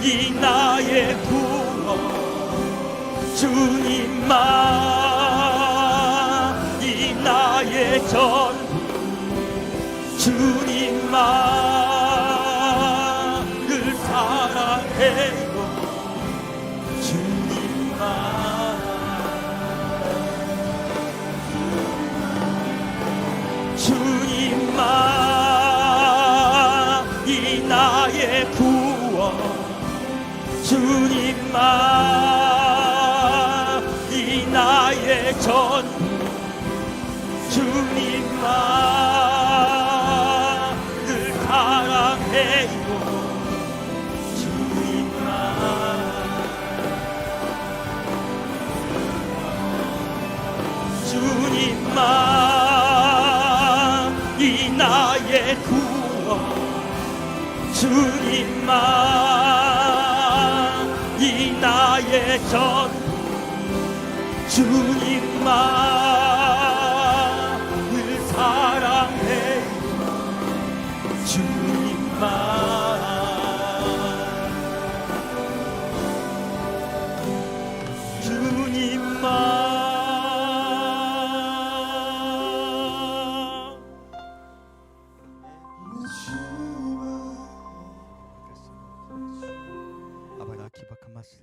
이 나의 구원 주님만 이 나의 전부 주님만 늘 사랑해요 주님만 이 나의 구원 주님만 이 나의 전부 주님만 늘 사랑해요 주님만 이 나의 구원 주님만 이 나의 전부 주님만 늘 사랑해요 주님만 아바라 키바카마스